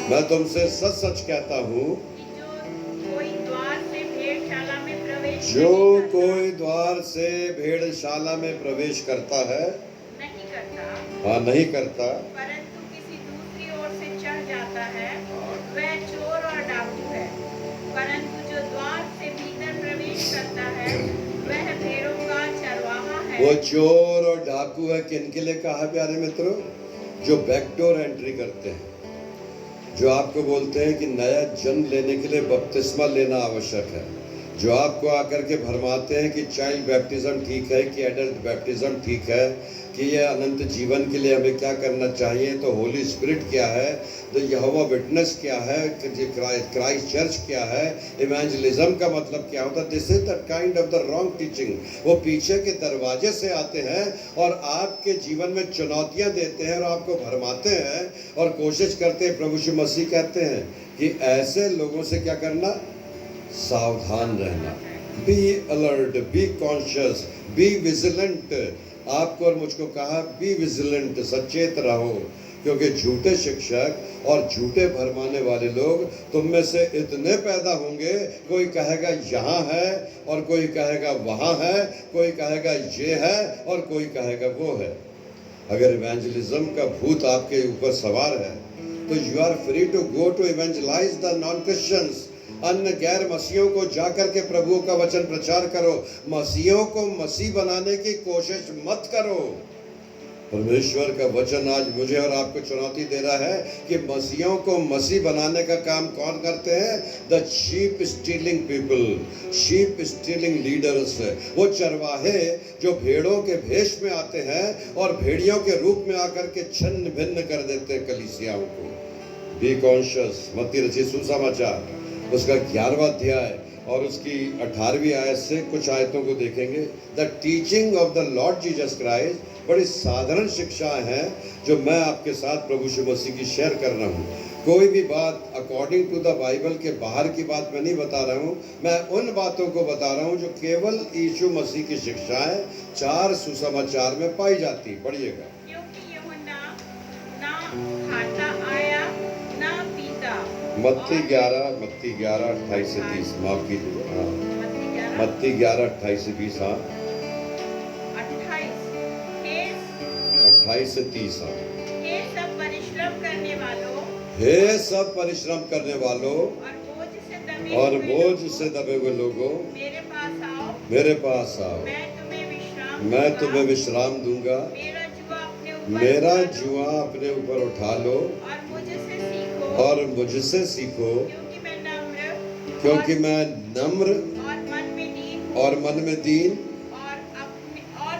Speaker 1: मैं तुमसे सच सच कहता हूँ, जो कोई द्वार से भेड़शाला में प्रवेश करता है,
Speaker 3: नहीं करता,
Speaker 1: हाँ नहीं करता,
Speaker 3: परंतु किसी दूसरी ओर से चढ़ जाता है, वह चोर और डाकू है। परंतु जो द्वार से भीतर प्रवेश करता है, वह भेड़ों का चरवाहा है।
Speaker 1: वो चोर और डाकू है। किनके लिए कहा है प्यारे मित्रों? जो बैकडोर एंट्री करते हैं, जो आपको बोलते हैं कि नया जन्म लेने के लिए बपतिस्मा लेना आवश्यक है, जो आपको आकर के भरमाते हैं कि चाइल्ड बैप्टिज्म ठीक है, कि एडल्ट बैप्टिज्म ठीक है, कि ये अनंत जीवन के लिए हमें क्या करना चाहिए, तो होली स्पिरिट क्या है, तो यहोवा विटनेस क्या है, क्राइस्ट चर्च क्या है, इवेंजलिज्म का मतलब क्या होता है। This is the kind of the wrong teaching. वो पीछे के दरवाजे से आते हैं और आपके जीवन में चुनौतियां देते हैं और आपको भरमाते हैं और कोशिश करते हैं। प्रभु यीशु मसीह कहते हैं कि ऐसे लोगों से क्या करना? सावधान रहना। Be alert, be conscious, be vigilant. आपको और मुझको कहा बी विजिलेंट, सचेत रहो, क्योंकि झूठे शिक्षक और झूठे भरमाने वाले लोग तुम में से इतने पैदा होंगे। कोई कहेगा यहाँ है और कोई कहेगा वहाँ है, कोई कहेगा ये है और कोई कहेगा वो है। अगर इवेंजलिज्म का भूत आपके ऊपर सवार है तो you are free to go to evangelise the non Christians. अन्य गैर मसीहों को जाकर के प्रभु का वचन प्रचार करो। मसीहों को मसीह बनाने की कोशिश मत करो। परमेश्वर का वचन आज मुझे और आपको चुनौती दे रहा है कि मसीहों को मसीह बनाने का काम कौन करते हैं? The sheep stealing people, sheep stealing leaders. वो चरवाहे जो भेड़ों के भेष में आते हैं और भेड़ियों के रूप में आकर के छिन्न भिन्न कर देते हैं कलीसियाओं को। Be conscious. मत्ती रचित सुसमाचार उसका 11वां अध्याय और उसकी 18वीं आयत से कुछ आयतों को देखेंगे। The teaching of the Lord Jesus Christ बड़ी साधारण शिक्षाएं हैं जो मैं आपके साथ प्रभु यीशु मसीह की शेयर कर रहा हूँ। कोई भी बात अकॉर्डिंग टू द बाइबल के बाहर की बात मैं नहीं बता रहा हूँ। मैं उन बातों को बता रहा हूँ जो केवल यीशु मसीह की शिक्षाएं 4 सुसमाचार में पाई जाती। पढ़िएगा।
Speaker 3: क्योंकि यूहन्ना ना खाता आया ना पीता।
Speaker 1: मत्ती 11 28 से 30। माफ कीजिए, हाँ मत्ती 11 28 से 20। हाँ 28 से 30। हाँ
Speaker 3: ये सब
Speaker 1: हे सब परिश्रम करने वालों और बोझ से दबे हुए लोगों,
Speaker 3: मेरे पास आओ,
Speaker 1: मेरे पास आओ, मैं तुम्हें विश्राम दूंगा। मेरा जुआ अपने ऊपर उठा लो और मुझसे सीखो, क्योंकि मैं नम्र और मन में दीन।
Speaker 3: और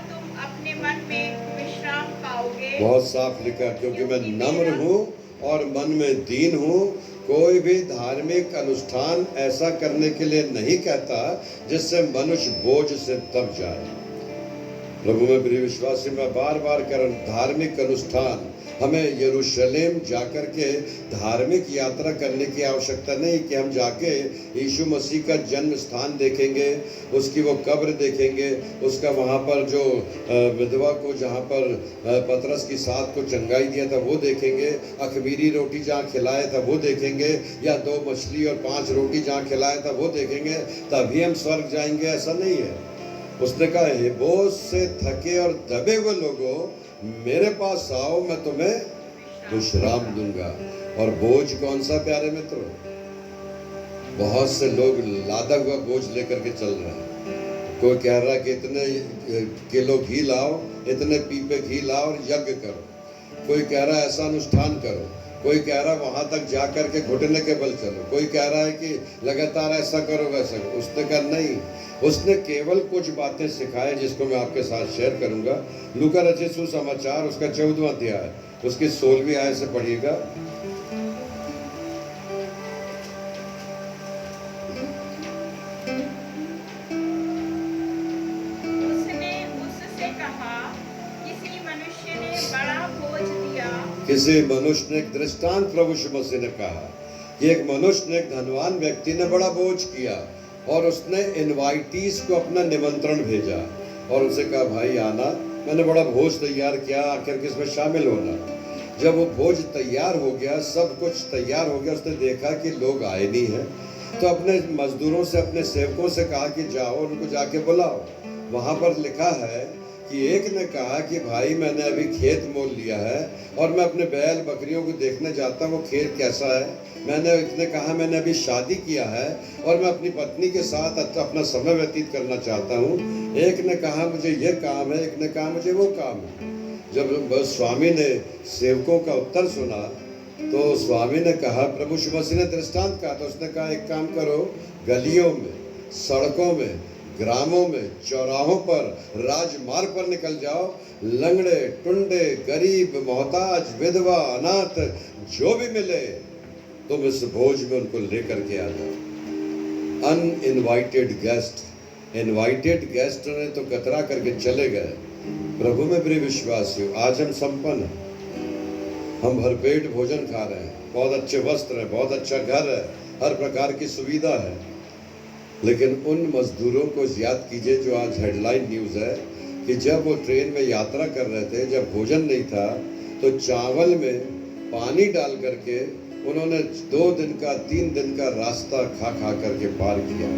Speaker 3: तुम अपने मन में विश्राम पाओगे।
Speaker 1: बहुत साफ लिखा, क्योंकि मैं नम्र हूँ और मन में दीन हूँ। कोई भी धार्मिक अनुष्ठान ऐसा करने के लिए नहीं कहता जिससे मनुष्य बोझ से दब जाए। प्रभु में प्रिय विश्वासी, मैं बार बार कह रहा हूं, धार्मिक अनुष्ठान हमें यरूशलेम जाकर के धार्मिक यात्रा करने की आवश्यकता नहीं कि हम जाके यीशु मसीह का जन्म स्थान देखेंगे, उसकी वो कब्र देखेंगे, उसका वहाँ पर जो विधवा को जहाँ पर पतरस की साथ को चंगाई दिया था वो देखेंगे, अखमीरी रोटी जहाँ खिलाया था वो देखेंगे, या 2 मछली और 5 रोटी जहाँ खिलाया था वो देखेंगे, तभी हम स्वर्ग जाएंगे, ऐसा नहीं है। उसने कहा, हे बोझ से थके और दबे हुए लोगों, मेरे पास आओ, मैं तुम्हें विश्राम दूंगा। और बोझ कौन सा प्यारे मित्रों? बहुत से लोग लादा हुआ बोझ लेकर के चल रहे हैं। कोई कह रहा है कि इतने किलो घी लाओ, इतने पीपे घी लाओ और यज्ञ करो। कोई कह रहा है ऐसा अनुष्ठान करो। कोई कह रहा है वहां तक जा करके घुटने के बल चलो। कोई कह रहा है कि लगातार ऐसा करो वैसा करो। उसने कहा नहीं, उसने केवल कुछ बातें सिखाए जिसको मैं आपके साथ शेयर करूंगा। लूका रचित सुसमाचार उसका 14वां अध्याय उसकी 16वीं आयत से पढ़िएगा।
Speaker 3: उसने उससे कहा, किसी मनुष्य ने बड़ा बोझ दिया।
Speaker 1: किसी मनुष्य ने, एक दृष्टांत प्रभु यीशु मसीह ने कहा कि एक मनुष्य ने, एक धनवान व्यक्ति ने बड़ा बोझ किया और उसने इनवाइटीज को अपना निमंत्रण भेजा और उसे कहा, भाई आना, मैंने बड़ा भोज तैयार किया, आखिर किसमें शामिल होना। जब वो भोज तैयार हो गया, सब कुछ तैयार हो गया, उसने देखा कि लोग आए नहीं हैं, तो अपने मजदूरों से, अपने सेवकों से कहा कि जाओ उनको जाके बुलाओ। वहाँ पर लिखा है कि एक ने कहा कि भाई मैंने अभी खेत मोल लिया है और मैं अपने बैल बकरियों को देखने जाता हूँ, वो खेत कैसा है। मैंने, एक ने कहा मैंने अभी शादी किया है और मैं अपनी पत्नी के साथ अपना समय व्यतीत करना चाहता हूँ। एक ने कहा मुझे ये काम है, एक ने कहा मुझे वो काम है। जब स्वामी ने सेवकों का उत्तर सुना तो स्वामी ने कहा, प्रभु यीशु मसीह ने दृष्टांत कहा, तो उसने कहा एक काम करो, गलियों में, सड़कों में, ग्रामों में, चौराहों पर, राजमार्ग पर निकल जाओ, लंगड़े, टुंडे, गरीब, मोहताज, विधवा, अनाथ जो भी मिले तुम इस भोज में उनको लेकर के आ जाओ। अनइनवाइटेड गेस्ट, इनवाइटेड गेस्ट ने तो कतरा करके चले गए। प्रभु में प्रिय विश्वासियों, आज हम संपन्न हैं, हम भरपेट भोजन खा रहे हैं, बहुत अच्छे वस्त्र हैं, बहुत अच्छा घर है, हर प्रकार की सुविधा है, लेकिन उन मजदूरों को याद कीजिए जो आज हेडलाइन न्यूज़ है कि जब वो ट्रेन में यात्रा कर रहे थे, जब भोजन नहीं था तो चावल में पानी डाल करके उन्होंने 2 दिन का 3 दिन का रास्ता खा खा करके पार किया।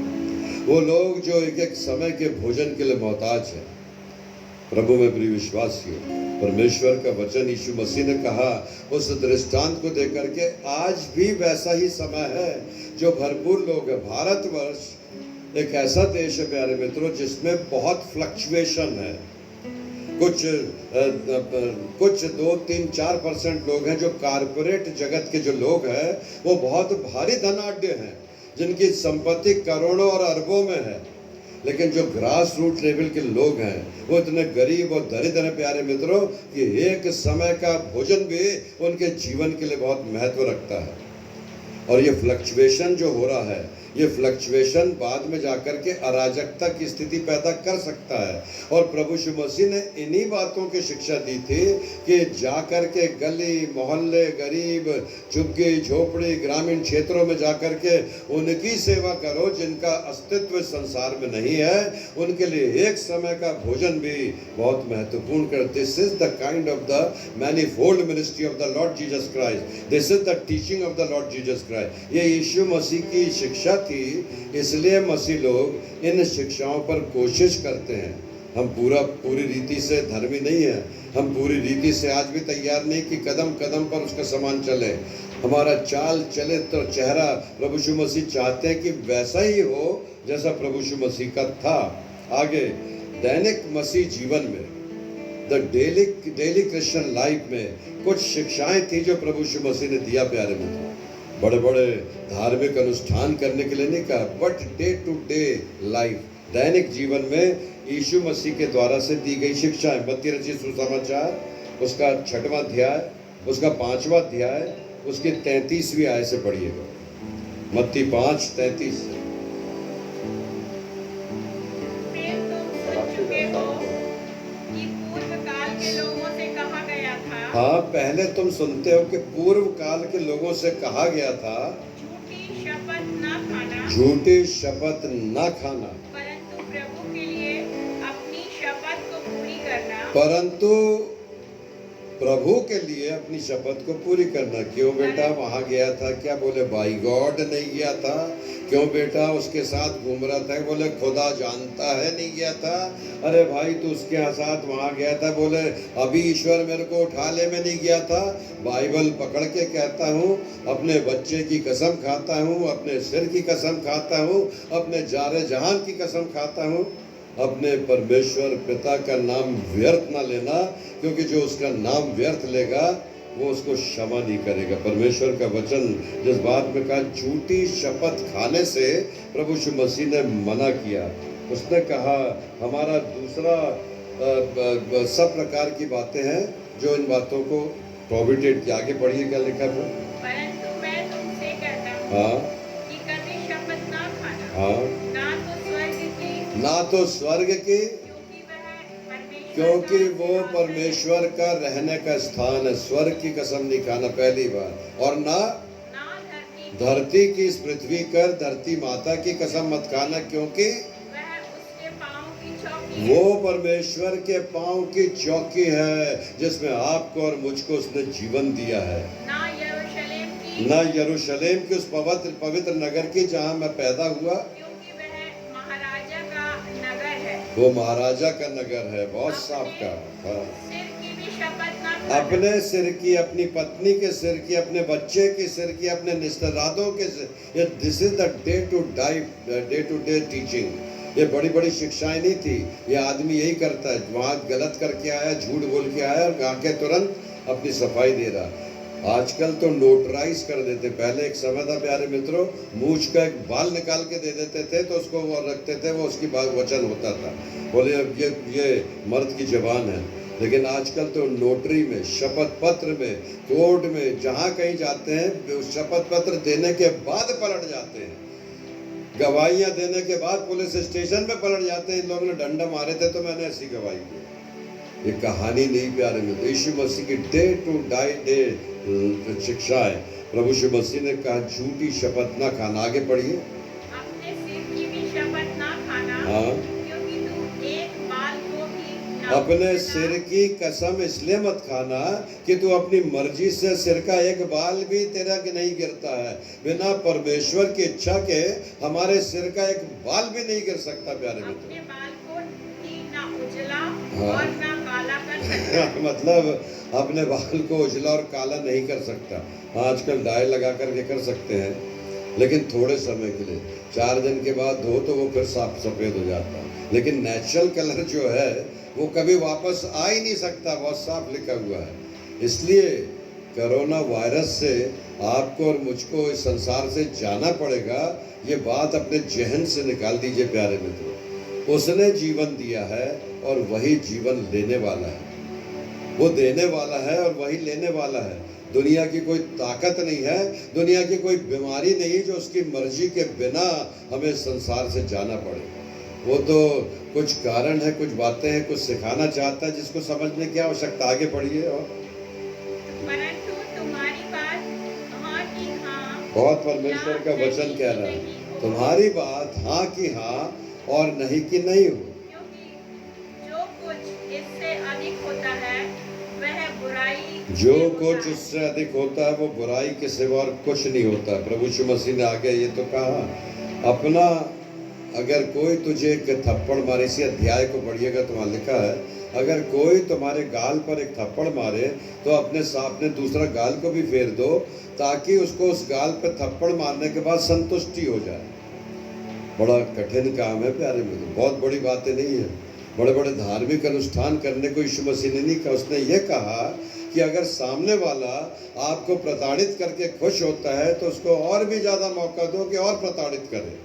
Speaker 1: वो लोग जो एक एक समय के भोजन के लिए मोहताज हैं। प्रभु में प्रिय विश्वासियों, परमेश्वर का वचन यीशु मसीह ने कहा उस दृष्टांत को देकर के, आज भी वैसा ही समय है जो भरपूर लोग हैं। भारतवर्ष एक ऐसा देश है प्यारे मित्रों जिसमें बहुत फ्लक्चुएशन है। कुछ 2, 3, 4% लोग हैं जो कारपोरेट जगत के जो लोग हैं वो बहुत भारी धनाढ्य हैं, जिनकी संपत्ति करोड़ों और अरबों में है, लेकिन जो ग्रास रूट लेवल के लोग हैं वो इतने गरीब और दरिद्र हैं प्यारे मित्रों कि एक समय का भोजन भी उनके जीवन के लिए बहुत महत्व रखता है। और ये फ्लक्चुएशन जो हो रहा है, ये फ्लक्चुएशन बाद में जाकर के अराजकता की स्थिति पैदा कर सकता है। और प्रभु यीशु मसीह ने इन्हीं बातों की शिक्षा दी थी कि जाकर के गली मोहल्ले, गरीब, झुग्गी झोपड़ी, ग्रामीण क्षेत्रों में जाकर के उनकी सेवा करो जिनका अस्तित्व संसार में नहीं है। उनके लिए एक समय का भोजन भी बहुत महत्वपूर्ण कर। This is the kind of the manifold ministry of the Lord Jesus Christ. This is the teaching of the Lord Jesus Christ. ये यीशु मसीह की शिक्षा थी, इसलिए मसीह लोग इन शिक्षाओं पर कोशिश करते हैं हम पूरी रीति से धर्मी नहीं है, हम पूरी रीति से आज भी तैयार नहीं कि कदम कदम पर उसका समान चले, हमारा चाल चले तो चेहरा प्रभु यीशु मसीह चाहते हैं कि वैसा ही हो जैसा प्रभु यीशु मसीह का था। आगे दैनिक मसीह जीवन में द डेली क्रिश्चियन लाइफ में कुछ शिक्षाएं थी जो प्रभु यीशु मसीह ने दिया प्यारे मित्रों। बड़े बड़े धार्मिक अनुष्ठान करने के लिए नहीं कहा, but day to day life, दैनिक जीवन में यीशु मसीह के द्वारा से दी गई शिक्षाएं। मत्ती रचित सुसमाचार उसका 6वां अध्याय, उसका 5वां अध्याय, उसकी 33वीं आयत से पढ़िएगा। मत्ती 5:33। हाँ, पहले तुम सुनते हो कि पूर्व काल के लोगों से कहा गया था
Speaker 3: झूठी शपथ न खाना,
Speaker 1: झूठी शपथ न खाना,
Speaker 3: परंतु प्रभु के लिए अपनी शपथ को पूरी करना,
Speaker 1: परंतु प्रभु के लिए अपनी शपथ को पूरी करना। क्यों बेटा वहां गया था? क्या बोले बाई गॉड नहीं गया था? क्यों बेटा उसके साथ घूम रहा था? बोले खुदा जानता है नहीं गया था। अरे भाई तू उसके साथ वहां गया था, बोले अभी ईश्वर मेरे को उठा ले में नहीं गया था। बाइबल पकड़ के कहता हूँ, अपने बच्चे की कसम खाता हूँ, अपने सिर की कसम खाता हूँ, अपने जारे जहान की कसम खाता हूँ, अपने परमेश्वर पिता का नाम व्यर्थ ना लेना, क्योंकि जो उसका नाम व्यर्थ लेगा वो उसको क्षमा नहीं करेगा। परमेश्वर का वचन जिस बात में कहा झूठी शपथ खाने से प्रभु यीशु मसीह ने मना किया। उसने कहा हमारा दूसरा सब प्रकार की बातें हैं जो इन बातों को प्रोहिबिटेड किया। आगे पढ़िए क्या लिखा था?
Speaker 3: परंतु मैं तुमसे कहता हूँ
Speaker 1: हाँ
Speaker 3: कि कभी शपथ ना खाना,
Speaker 1: हाँ, ना तो स्वर्ग की, क्योंकि वो परमेश्वर का रहने का स्थान है। स्वर्ग की कसम नहीं खाना पहली बार, और ना धरती की, इस पृथ्वी कर धरती माता की कसम मत खाना, क्योंकि वो परमेश्वर के पांव की चौकी है जिसमें आपको और मुझको उसने जीवन दिया है। ना यरूशलेम की, उस पवित्र नगर की जहाँ मैं पैदा हुआ, वो महाराजा का नगर है, बहुत साफ का। हाँ। अपने सिर की, अपनी पत्नी के सिर की, अपने बच्चे के सिर की, अपने रिश्तेदारों के सिर। This is the day to day teaching. ये बड़ी बड़ी शिक्षाएं नहीं थी, ये आदमी यही करता है, वहाँ गलत करके आया, झूठ बोल के आया और आके तुरंत अपनी सफाई दे रहा। आजकल तो नोटराइज कर देते। पहले एक समय था प्यारे मित्रों, मूछ का एक बाल निकाल के दे देते थे तो उसको वो रखते थे, वो उसकी वचन होता था। बोले अब ये मर्द की जबान है। लेकिन आजकल तो नोटरी में, शपथ पत्र में, कोर्ट में, जहाँ कहीं जाते हैं शपथ पत्र देने के बाद पलट जाते हैं, गवाहियाँ देने के बाद पुलिस स्टेशन में पलट जाते हैं। इन लोगों ने डंडा मारे थे तो मैंने ऐसी गवाही दी। ये कहानी नहीं प्यारे में, तो यीशु मसीह की डे टू डे शिक्षा है। प्रभु यीशु मसीह ने कहा झूठी शपथ ना खाना। आगे पढ़िए।
Speaker 3: अपने सिर की भी शपथ ना खाना,
Speaker 1: हाँ,
Speaker 3: क्योंकि तू एक बाल को भी ना
Speaker 1: अपने सिर की कसम इसलिए मत खाना कि तू अपनी मर्जी से सिर का एक बाल भी तेरा के नहीं गिरता है। बिना परमेश्वर की इच्छा के हमारे सिर का एक बाल भी नहीं गिर सकता प्यारे मित्र।
Speaker 3: अपने बाल को ना उजला
Speaker 1: हाँ।
Speaker 3: और ना काला कर सकता।
Speaker 1: मतलब अपने बाल को उजला और काला नहीं कर सकता। आजकल डाई लगा करके कर सकते हैं, लेकिन थोड़े समय के लिए, 4 दिन के बाद धो तो वो फिर साफ सफ़ेद हो जाता है। लेकिन नेचुरल कलर जो है वो कभी वापस आ ही नहीं सकता, बहुत साफ लिखा हुआ है। इसलिए कोरोना वायरस से आपको और मुझको इस संसार से जाना पड़ेगा। ये बात अपने जहन से निकाल दीजिए प्यारे मित्रों। उसने जीवन दिया है और वही जीवन लेने वाला है। वो देने वाला है और वही लेने वाला है। दुनिया की कोई ताकत नहीं है, दुनिया की कोई बीमारी नहीं जो उसकी मर्जी के बिना हमें संसार से जाना पड़े। वो तो कुछ कारण है, कुछ बातें हैं, कुछ सिखाना चाहता है जिसको समझने की आवश्यकता। आगे पढ़िए। और
Speaker 3: परंतु तुम्हारी बात हाँ की हाँ,
Speaker 1: बहुत परमेश्वर का वचन कह रहा है, तुम्हारी बात हाँ की हाँ और नहीं की नहीं हो।
Speaker 3: क्योंकि जो कुछ इससे अधिक होता है वह बुराई,
Speaker 1: जो कुछ उससे अधिक होता है वो बुराई के सिवा और कुछ नहीं होता। प्रभु यीशु मसीह ने आगे ये तो कहा, अपना अगर कोई तुझे एक थप्पड़ मारे, इसी अध्याय को पढ़िएगा तो वहाँ लिखा है, अगर कोई तुम्हारे गाल पर एक थप्पड़ मारे तो अपने दूसरा गाल को भी फेर दो, ताकि उसको उस गाल पर थप्पड़ मारने के बाद संतुष्टि हो जाए। बड़ा कठिन काम है प्यारे मित्र, बहुत बड़ी बातें नहीं है। बड़े बड़े धार्मिक अनुष्ठान करने को यीशु मसीह ने नहीं कहा। उसने ये कहा कि अगर सामने वाला आपको प्रताड़ित करके खुश होता है तो उसको और भी ज़्यादा मौका दो कि और प्रताड़ित करे,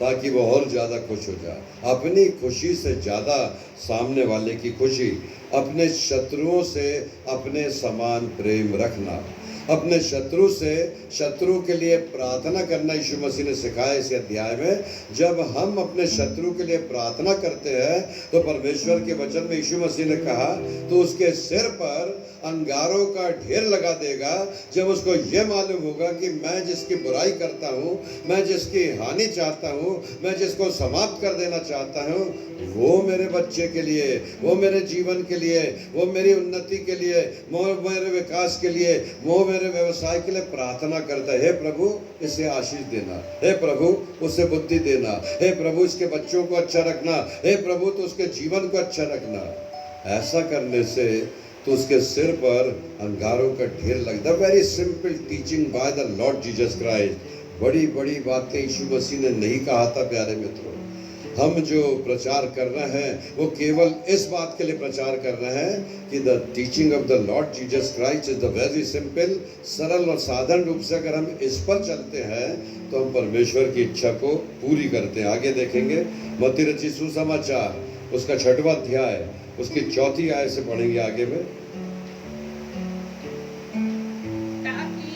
Speaker 1: ताकि वो और ज़्यादा खुश हो जाए। अपनी खुशी से ज़्यादा सामने वाले की खुशी। अपने शत्रुओं से अपने समान प्रेम रखना। अपने शत्रु से शत्रु के लिए प्रार्थना करना यीशु मसीह ने सिखाया इस अध्याय में। जब हम अपने शत्रु के लिए प्रार्थना करते हैं तो परमेश्वर के वचन में यीशु मसीह ने कहा तो उसके सिर पर अंगारों का ढेर लगा देगा, जब उसको ये मालूम होगा कि मैं जिसकी बुराई करता हूँ, मैं जिसकी हानि चाहता हूँ, मैं जिसको समाप्त कर देना चाहता हूँ, वो मेरे बच्चे के लिए, वो मेरे जीवन के लिए, वो मेरी उन्नति के लिए, वो मेरे विकास के लिए, वो मेरे व्यवसाय के लिए प्रार्थना करता है। हे प्रभु इसे आशीष देना, हे प्रभु उसे बुद्धि देना, हे प्रभु इसके बच्चों को अच्छा रखना, हे प्रभु तो उसके जीवन को अच्छा रखना। ऐसा करने से तो उसके सिर पर अंगारों का ढेर लगता। Very simple teaching bye the Lord Jesus Christ. बड़ी बड़ी बातें यीशु मसीह ने नहीं कहा था प्यारे मित्रों। हम जो प्रचार कर रहे हैं वो केवल इस बात के लिए प्रचार कर रहे हैं कि the teaching of the Lord Jesus Christ is the very simple. सरल और साधारण रूप से अगर हम इस पर चलते हैं तो हम परमेश्वर की इच्छा को पूरी करते हैं। आगे देखेंगे मत्ती रचित सुसमाचार उसका 6वां अध्याय उसकी 4थी आयत से पढ़ेंगे आगे में।
Speaker 3: ताकि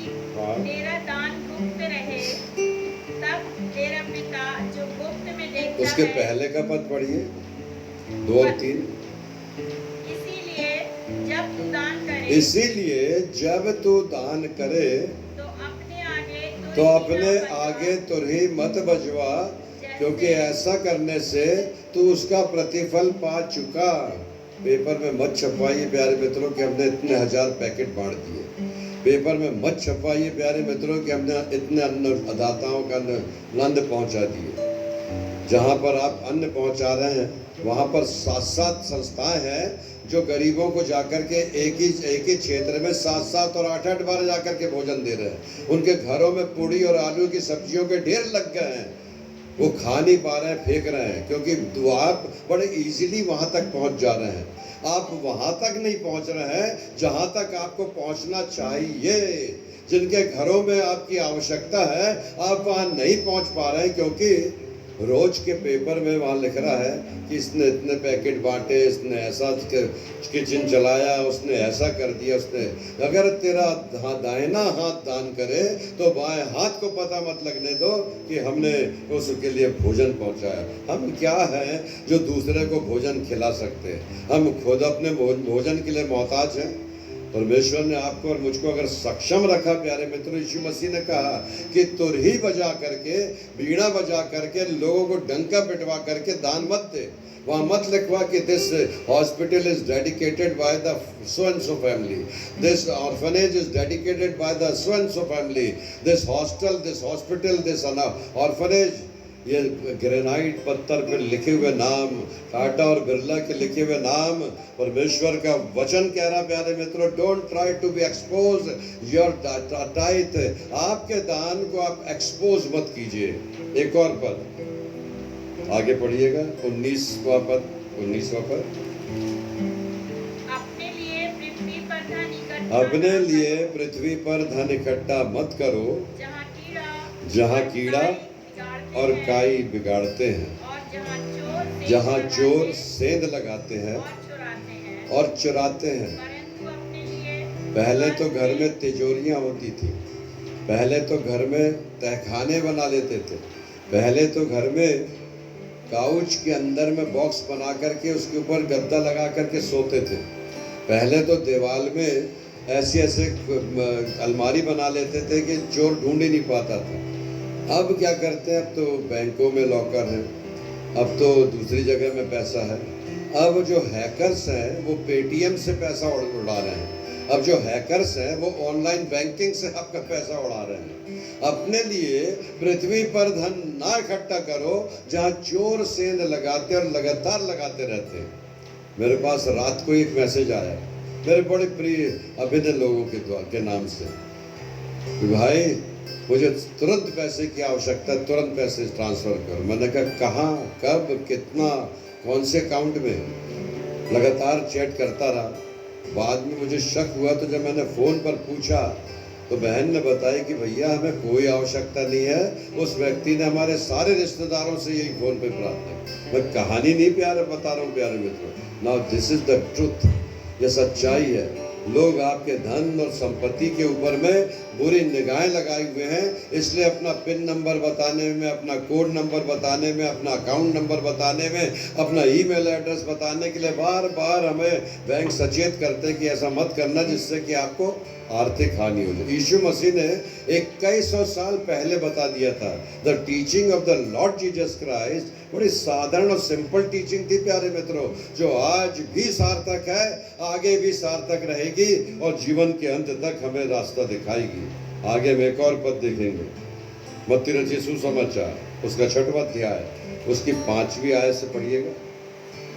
Speaker 3: तेरा दान गुप्त रहे, तब तेरा पिता जो गुप्त में देखता
Speaker 1: उसके
Speaker 3: है।
Speaker 1: पहले का पद पढ़िए 2 और 3।
Speaker 3: इसीलिए जब तू दान करे,
Speaker 1: इसीलिए जब तू दान करे तो अपने आगे तुरही मत बजवा, क्योंकि ऐसा करने से तू उसका प्रतिफल पा चुका। पेपर में मत छपवाइए प्यारे मित्रों कि हमने इतने 1000 पैकेट बांट दिए। पेपर में मत छपवाइए प्यारे मित्रों कि हमने इतने अन्नदाताओं का आनंद पहुंचा दिए। जहां पर आप अन्न पहुंचा रहे हैं वहां पर 7-7 संस्थाएं हैं जो गरीबों को जाकर के एक ही क्षेत्र में 7-7 और 8-8 बार जाकर के भोजन दे रहे हैं। उनके घरों में पूड़ी और आलू की सब्जियों के ढेर लग गए हैं, वो खा नहीं पा रहे हैं, फेंक रहे हैं, क्योंकि आप बड़े इजीली वहां तक पहुंच जा रहे हैं। आप वहां तक नहीं पहुंच रहे हैं जहां तक आपको पहुंचना चाहिए। जिनके घरों में आपकी आवश्यकता है आप वहां नहीं पहुंच पा रहे हैं, क्योंकि रोज के पेपर में वहाँ लिख रहा है कि इसने इतने पैकेट बांटे, इसने ऐसा किचन चलाया, उसने ऐसा कर दिया, उसने। अगर तेरा दाहिना हाथ दान करे तो बाएं हाथ को पता मत लगने दो कि हमने उसके लिए भोजन पहुंचाया। हम क्या हैं जो दूसरे को भोजन खिला सकते हैं? हम खुद अपने भोजन के लिए मोहताज हैं। परमेश्वर ने आपको और मुझको अगर सक्षम रखा प्यारे मित्रों, यीशु मसीह ने कहा कि तुरही बजा करके, बीड़ा बजा करके, लोगों को डंका पिटवा करके दान मत दे। वहाँ मत लिखवा कि this hospital is dedicated by the so and so family, this orphanage is dedicated by the so and so family, this hostel, this hospital, this orphanage. ये ग्रेनाइट पत्थर पर लिखे हुए नाम, टाटा और बिरला के लिखे हुए नाम परमेश्वर का वचन कह रहा प्यारे मित्रों, don't try to be expose your tight. आपके दान को आप एक्सपोज मत कीजिए। एक और पद आगे पढ़िएगा 19वां पद। अपने लिए पृथ्वी पर धन इकट्ठा मत करो, जहाँ कीड़ा और काई बिगाड़ते हैं, जहाँ चोर सेंध लगाते हैं और चुराते हैं। पहले तो घर में तिजोरियां होती थी, पहले तो घर में तहखाने बना लेते थे, पहले तो घर में काउच के अंदर में बॉक्स बना करके उसके ऊपर गद्दा लगा करके सोते थे। पहले तो दीवार में ऐसे अलमारी बना लेते थे कि चोर ढूंढ ही नहीं पाता था। अब क्या करते हैं? अब तो बैंकों में लॉकर हैं, अब तो दूसरी जगह में पैसा है। अब जो हैकर्स हैं वो पेटीएम से पैसा उड़ा रहे हैं। अब जो हैकर्स हैं वो ऑनलाइन बैंकिंग से आपका पैसा उड़ा रहे हैं। अपने लिए पृथ्वी पर धन ना इकट्ठा करो जहां चोर सेंध लगाते और लगातार लगाते रहते हैं। मेरे पास रात को एक मैसेज आया मेरे बड़े प्रिय अभिनय लोगों के नाम से कि भाई मुझे तुरंत पैसे की आवश्यकता है, तुरंत पैसे ट्रांसफर करो। मैंने कहा कहाँ, कब, कितना, कौन से अकाउंट में। लगातार चैट करता रहा। बाद में मुझे शक हुआ तो जब मैंने फ़ोन पर पूछा तो बहन ने बताया कि भैया हमें कोई आवश्यकता नहीं है, उस व्यक्ति ने हमारे सारे रिश्तेदारों से यही फ़ोन पे प्रार्थना। मैं कहानी नहीं प्यारे बता रहा हूँ प्यारे मित्रों। Now this is the truth, ये सच्चाई है। लोग आपके धन और संपत्ति के ऊपर में बुरी निगाहें लगाए हुए हैं, इसलिए अपना पिन नंबर बताने में, अपना कोड नंबर बताने में, अपना अकाउंट नंबर बताने में, अपना ईमेल एड्रेस बताने के लिए बार बार हमें बैंक सचेत करते हैं कि ऐसा मत करना जिससे कि आपको आर्थिक हानि हो जाए। यीशु मसीह ने 2100 साल पहले बता दिया था। The teaching of the Lord Jesus Christ बड़ी साधारण और सिंपल टीचिंग थी प्यारे मित्रों, जो आज भी सार्थक है, आगे भी सार्थक रहेगी और जीवन के अंत तक हमें रास्ता दिखाएगी। आगे में एक और पद देखेंगे, मत्ती रचित सुसमाचार उसका 6वां अध्याय उसकी 5वीं आयत से पढ़िएगा।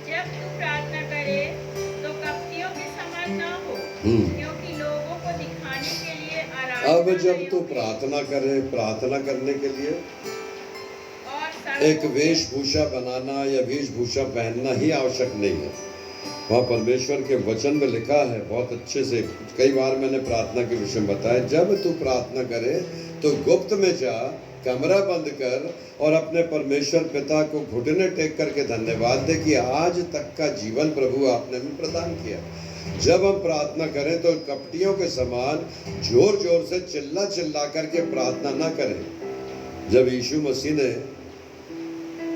Speaker 3: जब तू प्रार्थना करे तो कपटियों के समान न हो, क्योंकि लोगों को दिखाने के लिए
Speaker 1: अब जब तू प्रार्थना करे, प्रार्थना करने के लिए एक वेशभूषा बनाना या वेशभूषा पहनना ही आवश्यक नहीं है। वहाँ परमेश्वर के वचन में लिखा है बहुत अच्छे से, कई बार मैंने प्रार्थना के विषय में बताया, जब तू प्रार्थना करे तो गुप्त में जा, कमरा बंद कर और अपने परमेश्वर पिता को घुटने टेक करके धन्यवाद दे कि आज तक का जीवन प्रभु आपने हमें प्रदान किया। जब हम प्रार्थना करें तो कपटियों के समान जोर जोर से चिल्ला चिल्ला करके प्रार्थना ना करें। जब यीशु मसीह ने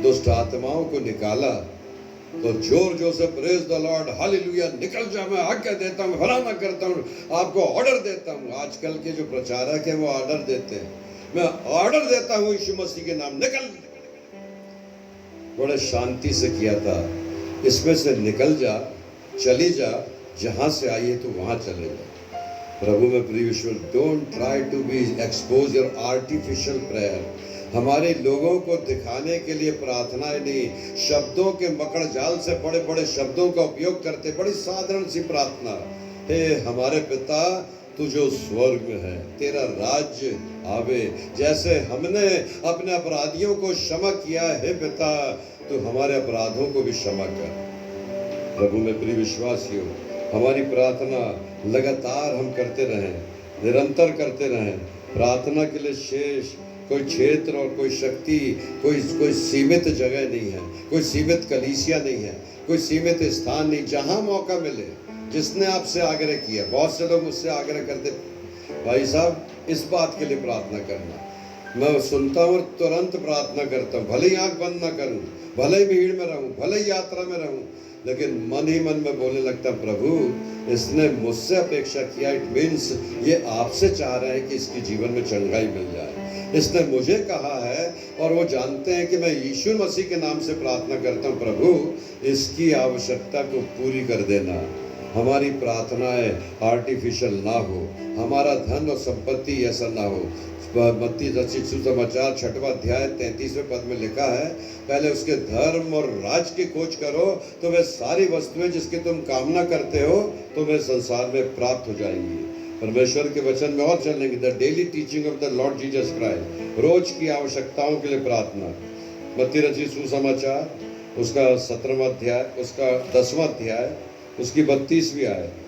Speaker 1: दुष्ट आत्माओं को निकाला तो जोर जोर से प्रेज द लॉर्ड, हालेलुया, निकल जा, मैं आज्ञा देता हूँ, फलाना करता हूँ, आपको ऑर्डर देता हूँ। आजकल के जो प्रचारक हैं वो ऑर्डर देते हैं, मैं ऑर्डर देता हूँ यीशु मसीह के नाम, निकल। बड़े शांति से किया था, इसमें से निकल जा, चली जा, जहां से आई है तो वहां चले जा। प्रभु में प्रिय विश्वासी, don't try to be expose your artificial prayer. हमारे लोगों को दिखाने के लिए प्रार्थनाएं नहीं, शब्दों के मकड़ जाल से बड़े बड़े शब्दों का उपयोग करते, बड़ी साधारण सी प्रार्थना, हे हमारे पिता तू जो स्वर्ग में है, तेरा राज्य आवे, जैसे हमने अपने अपराधियों को क्षमा किया है पिता, तू हमारे अपराधों को भी क्षमा कर। प्रभु में प्रिय विश्वासियों, हमारी प्रार्थना लगातार हम करते रहें, निरंतर करते रहें। प्रार्थना के लिए शेष कोई क्षेत्र और कोई शक्ति, कोई सीमित जगह नहीं है, कोई सीमित कलीसिया नहीं है, कोई सीमित स्थान नहीं। जहां मौका मिले, जिसने आपसे आग्रह किया, बहुत से लोग मुझसे आग्रह करते, भाई साहब इस बात के लिए प्रार्थना करना। मैं सुनता हूँ और तुरंत प्रार्थना करता हूँ, भले ही आंख बंद ना करूँ, भले ही भीड़ में रहूँ, भले ही यात्रा में रहूँ, लेकिन मन ही मन में बोलने लगता, प्रभु इसने मुझसे अपेक्षा किया, इट मीन्स ये आपसे चाह रहे हैं कि इसके जीवन में चंगाई मिल जाए। इसने मुझे कहा है और वो जानते हैं कि मैं यीशु मसीह के नाम से प्रार्थना करता हूँ, प्रभु इसकी आवश्यकता को पूरी कर देना। हमारी प्रार्थनाएं आर्टिफिशियल ना हो, हमारा धन और संपत्ति ऐसा ना हो। मत्ती रचित सुसमाचार 6वां अध्याय 33वें पद में लिखा है, पहले उसके धर्म और राज की खोज करो तो वे सारी वस्तुएं जिसकी तुम कामना करते हो तुम्हें संसार में प्राप्त हो जाएंगी। परमेश्वर के वचन में और चलेंगे, the daily teaching of the Lord Jesus Christ, रोज की आवश्यकताओं के लिए प्रार्थना। मत्ती रचित सुसमाचार उसका 17वां अध्याय, उसका 10वां अध्याय, उसकी 32वीं आयत।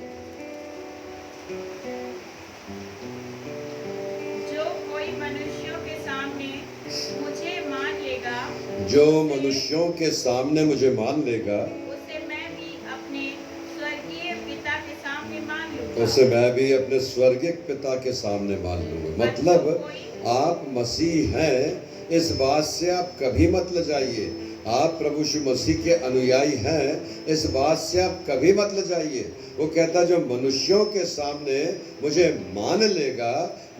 Speaker 3: जो मनुष्यों के सामने मुझे मान लेगा, उसे मैं भी अपने स्वर्गीय पिता के सामने मान लूंगा। मतलब आप मसीह हैं, इस बात से आप कभी मत लजाइए। आप प्रभु यीशु मसीह के अनुयायी हैं, इस बात से आप कभी मत लजाइए। वो कहता जो मनुष्यों के सामने मुझे मान लेगा,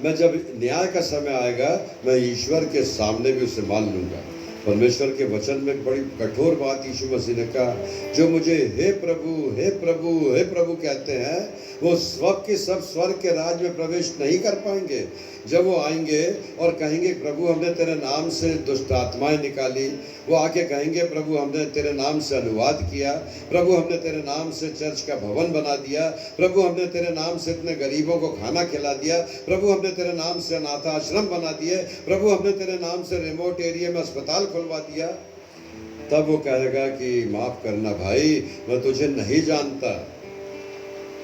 Speaker 3: मैं जब न्याय का समय आएगा मैं ईश्वर के सामने भी उसे मान लूंगा।
Speaker 1: परमेश्वर के वचन में एक बड़ी कठोर बात यीशु मसीह ने कहा, जो मुझे हे प्रभु हे प्रभु हे प्रभु कहते हैं वो सब के सब स्वर्ग के राज में प्रवेश नहीं कर पाएंगे। जब वो आएंगे और कहेंगे प्रभु हमने तेरे नाम से दुष्ट आत्माएं निकाली, वो आके कहेंगे प्रभु हमने तेरे नाम से अनुवाद किया, प्रभु हमने तेरे नाम से चर्च का भवन बना दिया, प्रभु हमने तेरे नाम से इतने गरीबों को खाना खिला दिया, प्रभु हमने तेरे नाम से अनाथ आश्रम बना दिए, प्रभु हमने तेरे नाम से रिमोट एरिया में अस्पताल खुलवा दिया। तब वो कहेगा कि माफ करना भाई, मैं तुझे नहीं जानता।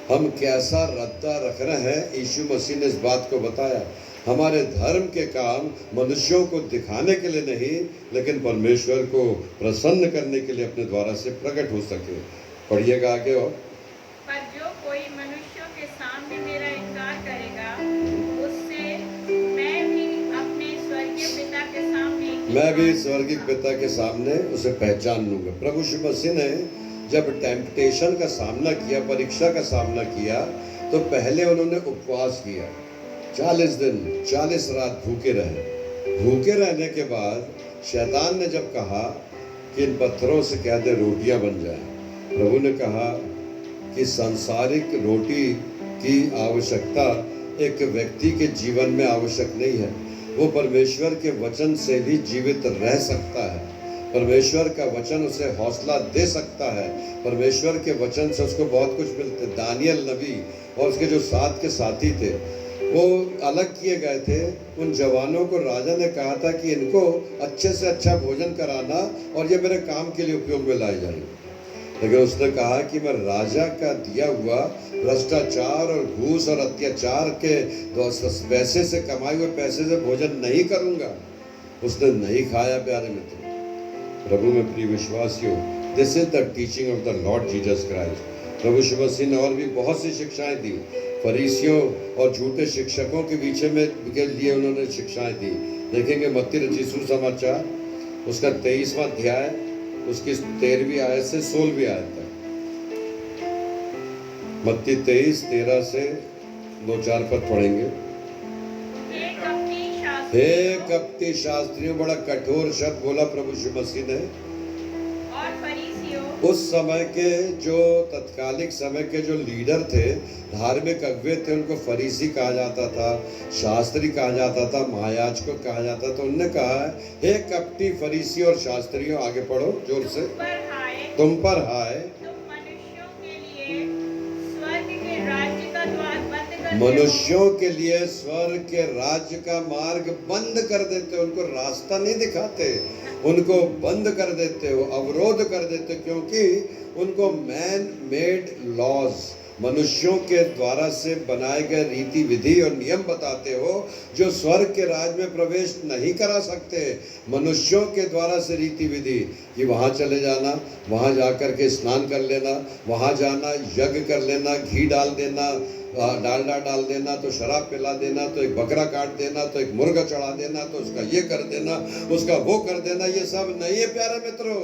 Speaker 1: हम कैसा रद्दा रख रहे हैं, यीशु मसीह ने इस बात को बताया। हमारे धर्म के काम मनुष्यों को दिखाने के लिए नहीं, लेकिन परमेश्वर को प्रसन्न करने के लिए अपने द्वारा से प्रकट हो सके। पढ़िएगा आगे। और
Speaker 3: पर जो कोई मनुष्यों के सामने मेरा इनकार करेगा, उससे मैं भी अपने स्वर्गीय पिता के सामने
Speaker 1: स्वर्गीय पिता के सामने उसे पहचान लूंगा। प्रभु यीशु मसीह ने जब टेम्पटेशन का सामना किया, परीक्षा का सामना किया, तो पहले उन्होंने उपवास किया। 40 दिन 40 रात भूखे रहे। भूखे रहने के बाद शैतान ने जब कहा कि इन पत्थरों से कह दे रोटियां बन जाए, प्रभु ने कहा कि सांसारिक रोटी की आवश्यकता एक व्यक्ति के जीवन में आवश्यक नहीं है, वो परमेश्वर के वचन से भी जीवित रह सकता है। परमेश्वर का वचन उसे हौसला दे सकता है। परमेश्वर के वचन से उसको बहुत कुछ मिलता है। दानियल नबी और उसके जो साथ के साथी थे, वो अलग किए गए थे। उन जवानों को राजा ने कहा था कि इनको अच्छे से अच्छा भोजन कराना और ये मेरे काम के लिए उपयोग में लाए जाएंगे, लेकिन उसने कहा कि मैं राजा का दिया हुआ भ्रष्टाचार और घूस और अत्याचार के पैसे से कमाए हुए पैसे से भोजन नहीं करूंगा। उसने नहीं खाया। प्यारे मित्र, प्रभु में प्रिय विश्वासियों, this is the teaching of the Lord Jesus Christ. प्रभु यीशु मसीह ने और भी बहुत सी शिक्षाएं दी। फरीसियों और झूठे शिक्षकों के बीच में के लिए उन्होंने शिक्षाएं दी। देखेंगे मत्ती रचित सुसमाचार उसका 23वां अध्याय उसकी 13वीं आयत से 16वीं आयत तक। मत्ती 23 13 से 2-4 पद पढ़ेंगे। हे कपटी शास्त्रियों, बड़ा कठोर शब्द बोला प्रभु यीशु मसीह ने।
Speaker 3: और फरीसियों,
Speaker 1: उस समय के जो तत्कालिक समय के जो लीडर थे, धार्मिक अगुवे थे, उनको फरीसी कहा जाता था, शास्त्री कहा जाता था, महायाजक कहा जाता था। उन्होंने कहा, हे कपटी फरीसी और शास्त्रियों, आगे पढ़ो जोर से, तुम पर हाय, मनुष्यों के लिए स्वर्ग के राज्य का मार्ग बंद कर देते हो। उनको रास्ता नहीं दिखाते, उनको बंद कर देते हो, अवरोध कर देते हो, क्योंकि उनको मैन मेड लॉज, मनुष्यों के द्वारा से बनाए गए रीति विधि और नियम बताते हो, जो स्वर्ग के राज में प्रवेश नहीं करा सकते। मनुष्यों के द्वारा से रीति विधि कि वहाँ चले जाना, वहाँ जाकर के स्नान कर लेना, वहाँ जाना, यज्ञ कर लेना, घी डाल देना, डालडा डाल देना, तो शराब पिला देना, तो एक बकरा काट देना, तो एक मुर्गा चढ़ा देना, तो उसका ये कर देना, उसका वो कर देना। ये सब नहीं है प्यारे मित्रों,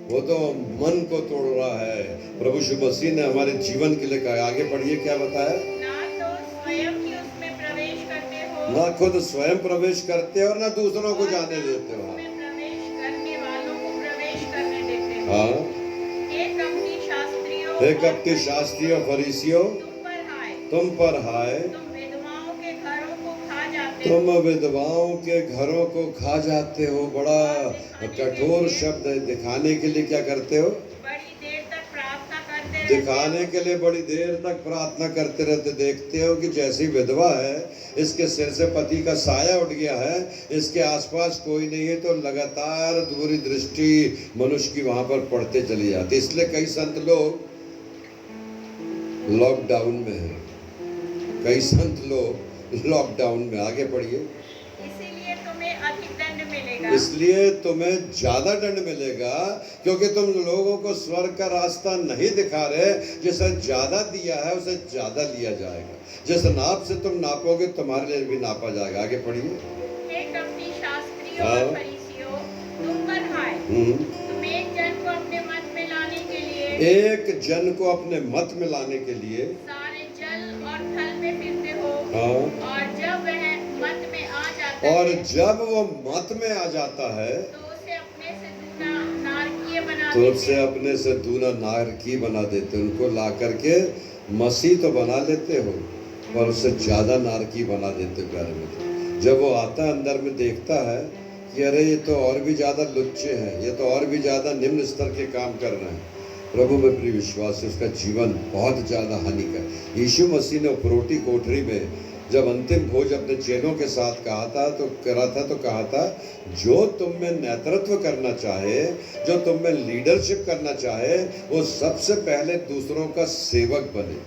Speaker 1: वो तो मन को तोड़ रहा है। प्रभु यीशु मसीह ने हमारे जीवन के लिए कहा। आगे पढ़िए, क्या बताया?
Speaker 3: ना तो स्वयं ही उसमें प्रवेश करते हो,
Speaker 1: ना खुद स्वयं प्रवेश करते हो, ना दूसरों को जाने देते हो।
Speaker 3: प्रवेश करने वालों को प्रवेश करने देते हो।
Speaker 1: हाँ,
Speaker 3: हे कपटी शास्त्रियों,
Speaker 1: हे कपटी शास्त्रियों फरीसियों, तुम पर हाय,
Speaker 3: तुम विधवाओं के घरों को खा जाते
Speaker 1: तुम विधवाओं के घरों को खा जाते हो। बड़ा कठोर शब्द है। दिखाने के लिए क्या करते हो?
Speaker 3: बड़ी देर तक प्रार्थना करते रहते हो।
Speaker 1: दिखाने के लिए बड़ी देर तक प्रार्थना करते रहते। देखते हो कि जैसी विधवा है, इसके सिर से पति का साया उठ गया है, इसके आसपास कोई नहीं है, तो लगातार दूरी दृष्टि मनुष्य की वहां पर पड़ते चली जाती। इसलिए कई संत लोग लॉकडाउन में है, कई संत लोग लॉकडाउन में। आगे पढ़िए।
Speaker 3: इसीलिए तुम्हें अधिक दंड मिलेगा,
Speaker 1: इसलिए तुम्हें ज्यादा दंड मिलेगा, क्योंकि तुम लोगों को स्वर्ग का रास्ता नहीं दिखा रहे। जिसे ज्यादा दिया है उसे ज्यादा लिया जाएगा। जिस नाप से तुम नापोगे तुम्हारे लिए भी नापा जाएगा। आगे पढ़िए।
Speaker 3: हे कपटी शास्त्रियों और फरीसियों, तुम पर हाय, तुम एक जन को अपने मत में लाने के लिए,
Speaker 1: एक जन को अपने मत में लाने के लिए
Speaker 3: सारे जल और थल में फिरते हो।
Speaker 1: हाँ,
Speaker 3: और जब वह मत में आ जाता
Speaker 1: और
Speaker 3: है,
Speaker 1: जब वो मत में आ जाता है,
Speaker 3: तो
Speaker 1: तुझसे अपने से दूना नारकी बना देते, उनको ला करके मसीह तो बना लेते हो पर उससे ज़्यादा नारकी बना देते हो प्यारे मित्र। जब वो आता है अंदर में देखता है कि अरे ये तो और भी ज़्यादा लुच्चे हैं, ये तो और भी ज़्यादा निम्न स्तर के काम कर रहे हैं, प्रभु में प्रिय विश्वास है उसका जीवन बहुत ज़्यादा हानिकर। यीशु मसीह ने उपरोटी कोठरी में जब अंतिम भोज अपने चेलों के साथ कहा था जो तुम में नेतृत्व करना चाहे, जो तुम में लीडरशिप करना चाहे, वो सबसे पहले दूसरों का सेवक बने।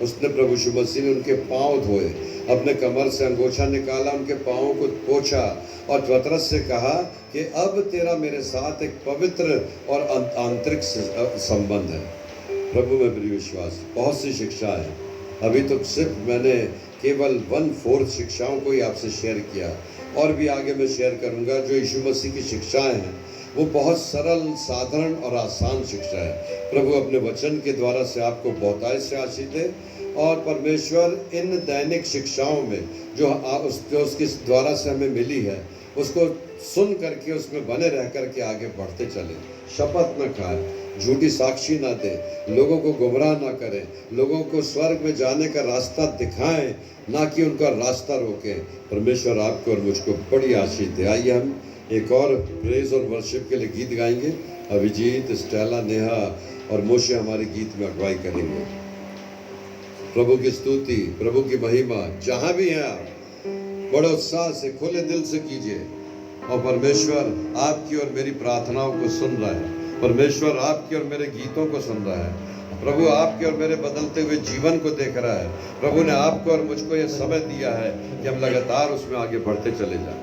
Speaker 1: उसने प्रभु यीशु मसीह ने उनके पांव धोए, अपने कमर से अंगोछा निकाला, उनके पांवों को पोंछा और पतरस से कहा कि अब तेरा मेरे साथ एक पवित्र और आंतरिक संबंध है। प्रभु में प्रिय विश्वास, बहुत सी शिक्षा है, अभी तो सिर्फ मैंने केवल 1/4 शिक्षाओं को ही आपसे शेयर किया, और भी आगे मैं शेयर करूंगा। जो यीशु मसीह की शिक्षाएं हैं वो बहुत सरल, साधारण और आसान शिक्षा है। प्रभु अपने वचन के द्वारा से आपको बहुतायत से आशीष दे, और परमेश्वर इन दैनिक शिक्षाओं में जो उसके द्वारा से हमें मिली है उसको सुन करके उसमें बने रह करके आगे बढ़ते चले। शपथ न खाए, झूठी साक्षी ना दे, लोगों को गुमराह ना करें, लोगों को स्वर्ग में जाने का रास्ता दिखाएं, ना कि उनका रास्ता रोकें। परमेश्वर आपको और मुझको बड़ी आशीष दे। आइए हम एक और प्रेज और वर्शिप के लिए गीत गाएंगे। अभिजीत, स्टेला, नेहा और मोशे हमारे गीत में अगुवाई करेंगे। प्रभु की स्तुति, प्रभु की महिमा जहाँ भी हैं आप बड़े उत्साह से, खुले दिल से कीजिए। और परमेश्वर आपकी और मेरी प्रार्थनाओं को सुन रहा है, परमेश्वर आपके और मेरे गीतों को सुन रहा है, प्रभु आपके और मेरे बदलते हुए जीवन को देख रहा है। प्रभु ने आपको और मुझको ये समय दिया है कि हम लगातार उसमें आगे बढ़ते चले जाएं।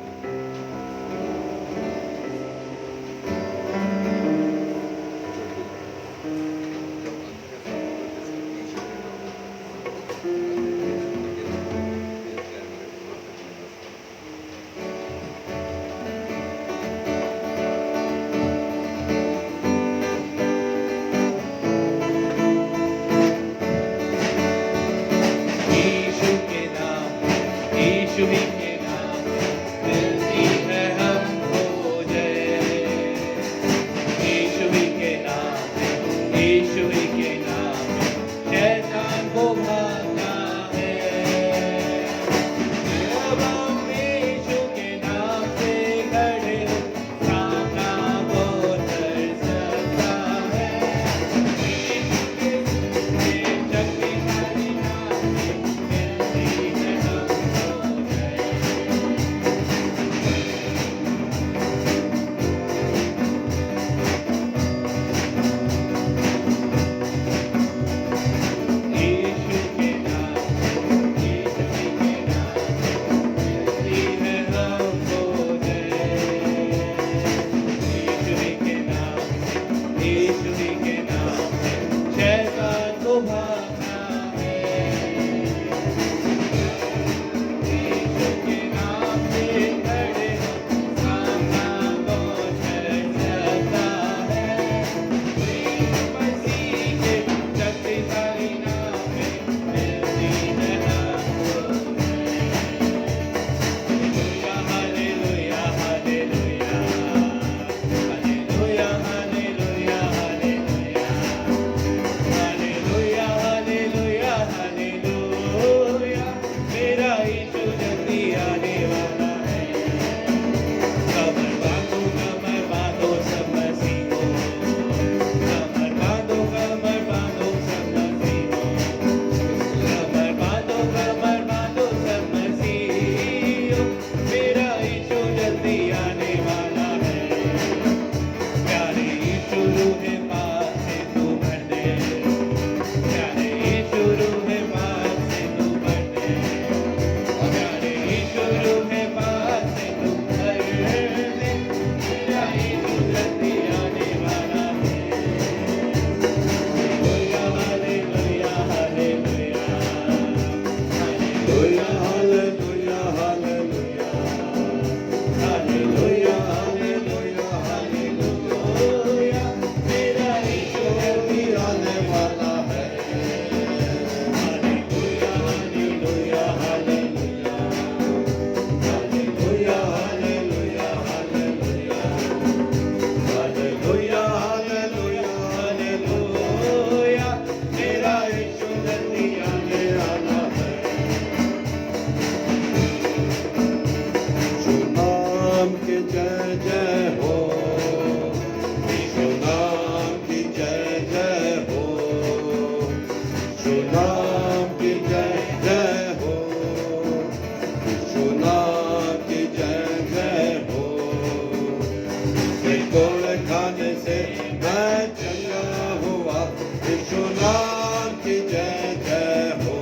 Speaker 1: यीशु नाम की जय जय हो।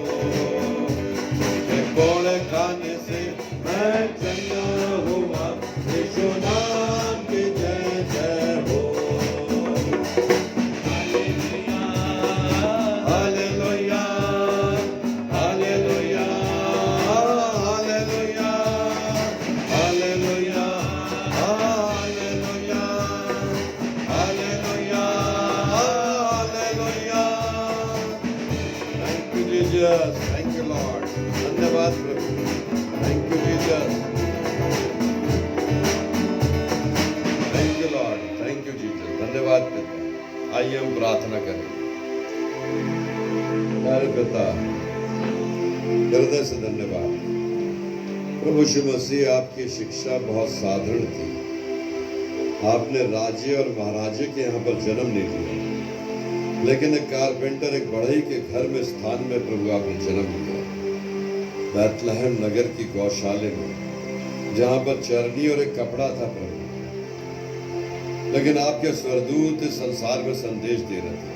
Speaker 1: उसके कोड़े खाने से मैं चंगा हुआ, यीशु नाम की जय जय हो। Hallelujah, hallelujah, hallelujah, hallelujah, hallelujah, hallelujah, hallelujah. Thank you Jesus, thank you Lord. धन्यवाद प्रभु, thank you Jesus, thank you Lord, thank you Jesus. धन्यवाद पिता। आइए हम प्रार्थना करें। प्यारे पिता, हृदय से धन्यवाद। प्रभु यीशु मसीह, आपकी शिक्षा बहुत साधारण थी। आपने राजे और महाराजे के यहाँ पर जन्म नहीं लिया, लेकिन एक कारपेंटर, एक बढ़ई के घर में स्थान में प्रभु आपने जन्म लिया, बैतलहम नगर की गौशाले में, जहाँ पर चरनी और एक कपड़ा था प्रभु। लेकिन आपके स्वर्गदूत इस संसार में संदेश दे रहे थे।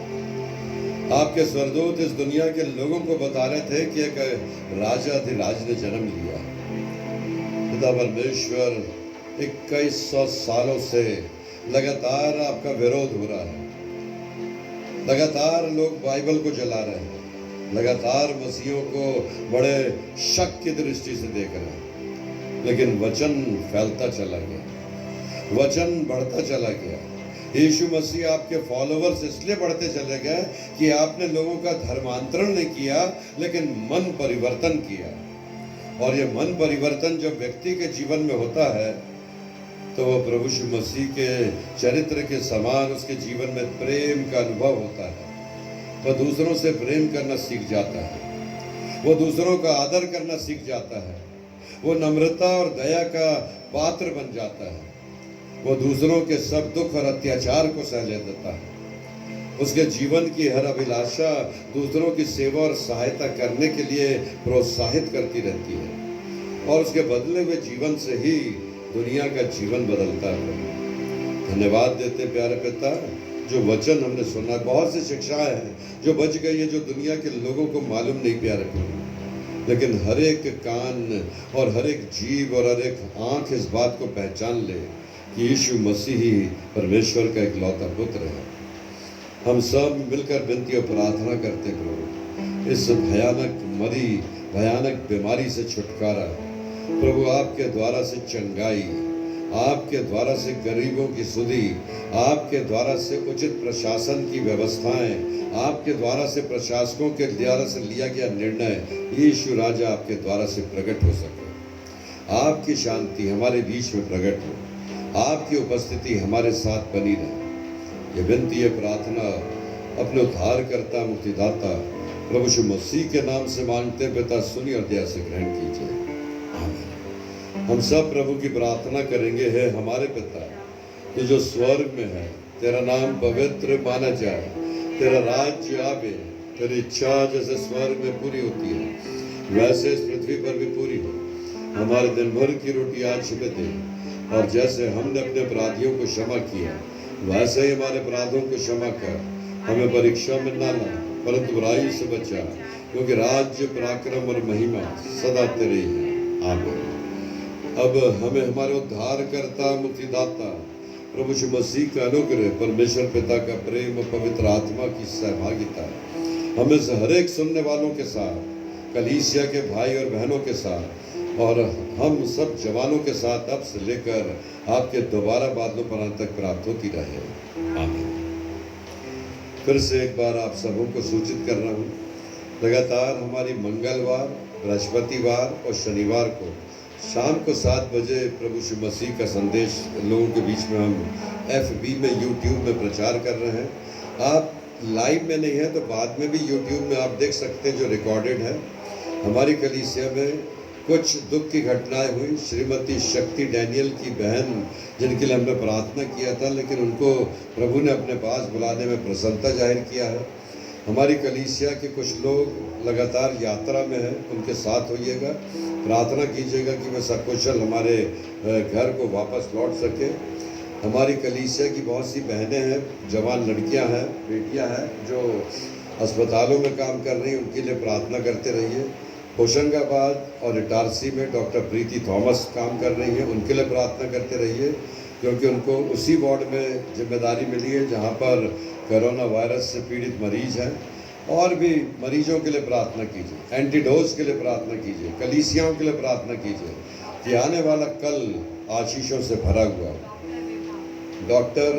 Speaker 1: आपके स्वर्गदूत इस दुनिया के लोगों को बता रहे थे कि एक राजा अधिराज ने जन्म लिया। पिता परमेश्वर, 2100 सालों से लगातार आपका विरोध हो रहा है। लगातार लोग बाइबल को जला रहे हैं, लगातार मसीहों को बड़े शक की दृष्टि से देख रहे हैं। लेकिन वचन फैलता चला गया, वचन बढ़ता चला गया। यीशु मसीह, आपके फॉलोवर्स इसलिए बढ़ते चले गए कि आपने लोगों का धर्मांतरण नहीं किया, लेकिन मन परिवर्तन किया। और ये मन परिवर्तन जब व्यक्ति के जीवन में होता है, तो वो प्रभु यीशु मसीह के चरित्र के समान उसके जीवन में प्रेम का अनुभव होता है। वह दूसरों से प्रेम करना सीख जाता है, वो दूसरों का आदर करना सीख जाता है, वो नम्रता और दया का पात्र बन जाता है, वो दूसरों के सब दुख और अत्याचार को सह लेता है। उसके जीवन की हर अभिलाषा दूसरों की सेवा और सहायता करने के लिए प्रोत्साहित करती रहती है, और उसके बदले हुए जीवन से ही दुनिया का जीवन बदलता है। धन्यवाद देते प्यारे पिता, जो वचन हमने सुना, बहुत सी शिक्षाएं हैं जो बच गई है, जो दुनिया के लोगों को मालूम नहीं प्यारे पिता। लेकिन हर एक कान और हर एक जीव और हर एक आंख इस बात को पहचान ले कि यीशु मसीह ही परमेश्वर का इकलौता पुत्र है। हम सब मिलकर विनती और प्रार्थना करते प्रभु, इस भयानक बीमारी से छुटकारा प्रभु, आपके द्वारा से चंगाई, आपके द्वारा से गरीबों की सुधि, आपके द्वारा से उचित प्रशासन की व्यवस्थाएं, आपके द्वारा से प्रशासकों के द्वारा से लिया गया निर्णय, यीशु राजा आपके द्वारा से प्रकट हो सके। आपकी शांति हमारे बीच में प्रकट हो, आपकी उपस्थिति हमारे साथ बनी रहे। ये विनती, ये प्रार्थना अपने उद्धारकर्ता मुक्तिदाता प्रभु यीशु मसीह के नाम से मांगते पिता, सुनिए और दया से ग्रहण कीजिए। आमीन। हम सब प्रभु की प्रार्थना करेंगे। है हमारे पिता कि जो स्वर्ग में है, तेरा नाम पवित्र माना जाए, तेरा राज्य आवे, तेरी इच्छा जैसे स्वर्ग में पूरी होती है वैसे इस पृथ्वी पर भी पूरी हो। हमारे दिन भर की रोटी आज हमें दे, और जैसे हमने अपने अपराधियों को क्षमा किया वैसे ही हमारे अपराधों को क्षमा कर। हमें परीक्षा में ना ला, परंतु बुराई से बचा, क्योंकि राज्य, पराक्रम और महिमा सदा तेरे ही है। आमीन। अब हमें हमारे उद्धारकर्ता मुक्तिदाता प्रभु यीशु मसीह का अनुग्रह, परमेश्वर पिता का प्रेम और पवित्र आत्मा की सहभागिता हमें से हर एक सुनने वालों के साथ, कलीसिया के भाई और बहनों के साथ, और हम सब जवानों के साथ अब से लेकर आपके दोबारा बादलों पर अंत तक प्राप्त होती रहे। आमीन। फिर से एक बार आप सबों को सूचित कर रहा हूँ, लगातार हमारी मंगलवार, बृहस्पतिवार और शनिवार को शाम को 7 बजे प्रभु यीशु मसीह का संदेश लोगों के बीच में हम FB में, YouTube में प्रचार कर रहे हैं। आप लाइव में नहीं है तो बाद में भी YouTube में आप देख सकते हैं, जो रिकॉर्डेड है। हमारी कलीसिया में कुछ दुख की घटनाएं हुई। श्रीमती शक्ति डैनियल की बहन, जिनके लिए हमने प्रार्थना किया था, लेकिन उनको प्रभु ने अपने पास बुलाने में प्रसन्नता जाहिर किया है। हमारी कलीसिया के कुछ लोग लगातार यात्रा में हैं, उनके साथ होइएगा, प्रार्थना कीजिएगा कि वे सकुशल हमारे घर को वापस लौट सके। हमारी कलीसिया की बहुत सी बहनें हैं, जवान लड़कियां हैं, बेटियां हैं जो अस्पतालों में काम कर रही हैं, उनके लिए प्रार्थना करते रहिए। होशंगाबाद और इटारसी में डॉक्टर प्रीति थॉमस काम कर रही हैं, उनके लिए प्रार्थना करते रहिए, क्योंकि उनको उसी वार्ड में जिम्मेदारी मिली है जहां पर कोरोना वायरस से पीड़ित मरीज हैं। और भी मरीजों के लिए प्रार्थना कीजिए, एंटीडोज के लिए प्रार्थना कीजिए, कलीसियाओं के लिए प्रार्थना कीजिए कि आने वाला कल आशीषों से भरा हुआ हो। डॉक्टर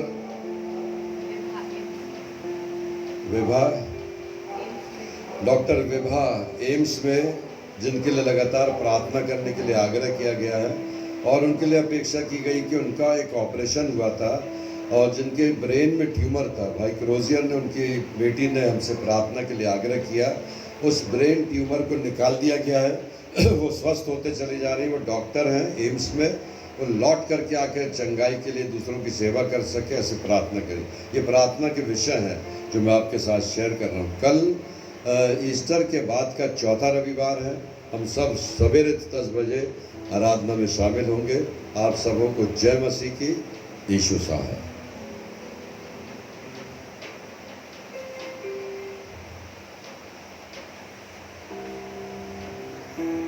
Speaker 1: विभा एम्स में जिनके लिए लगातार प्रार्थना करने के लिए आग्रह किया गया है और उनके लिए अपेक्षा की गई कि उनका एक ऑपरेशन हुआ था और जिनके ब्रेन में ट्यूमर था, भाई क्रोजियर ने, उनकी बेटी ने हमसे प्रार्थना के लिए आग्रह किया, उस ब्रेन ट्यूमर को निकाल दिया गया है। वो स्वस्थ होते चले जा रही हैं, वो डॉक्टर हैं एम्स में, वो लौट करके आकर चंगाई के लिए दूसरों की सेवा कर सके, ऐसे प्रार्थना करें। ये प्रार्थना के विषय हैं जो मैं आपके साथ शेयर कर रहा हूँ। कल ईस्टर के बाद का चौथा रविवार है। हम सब सवेरे 10 बजे आराधना में शामिल होंगे। आप सबों को जय मसीह की। यीशु साहब।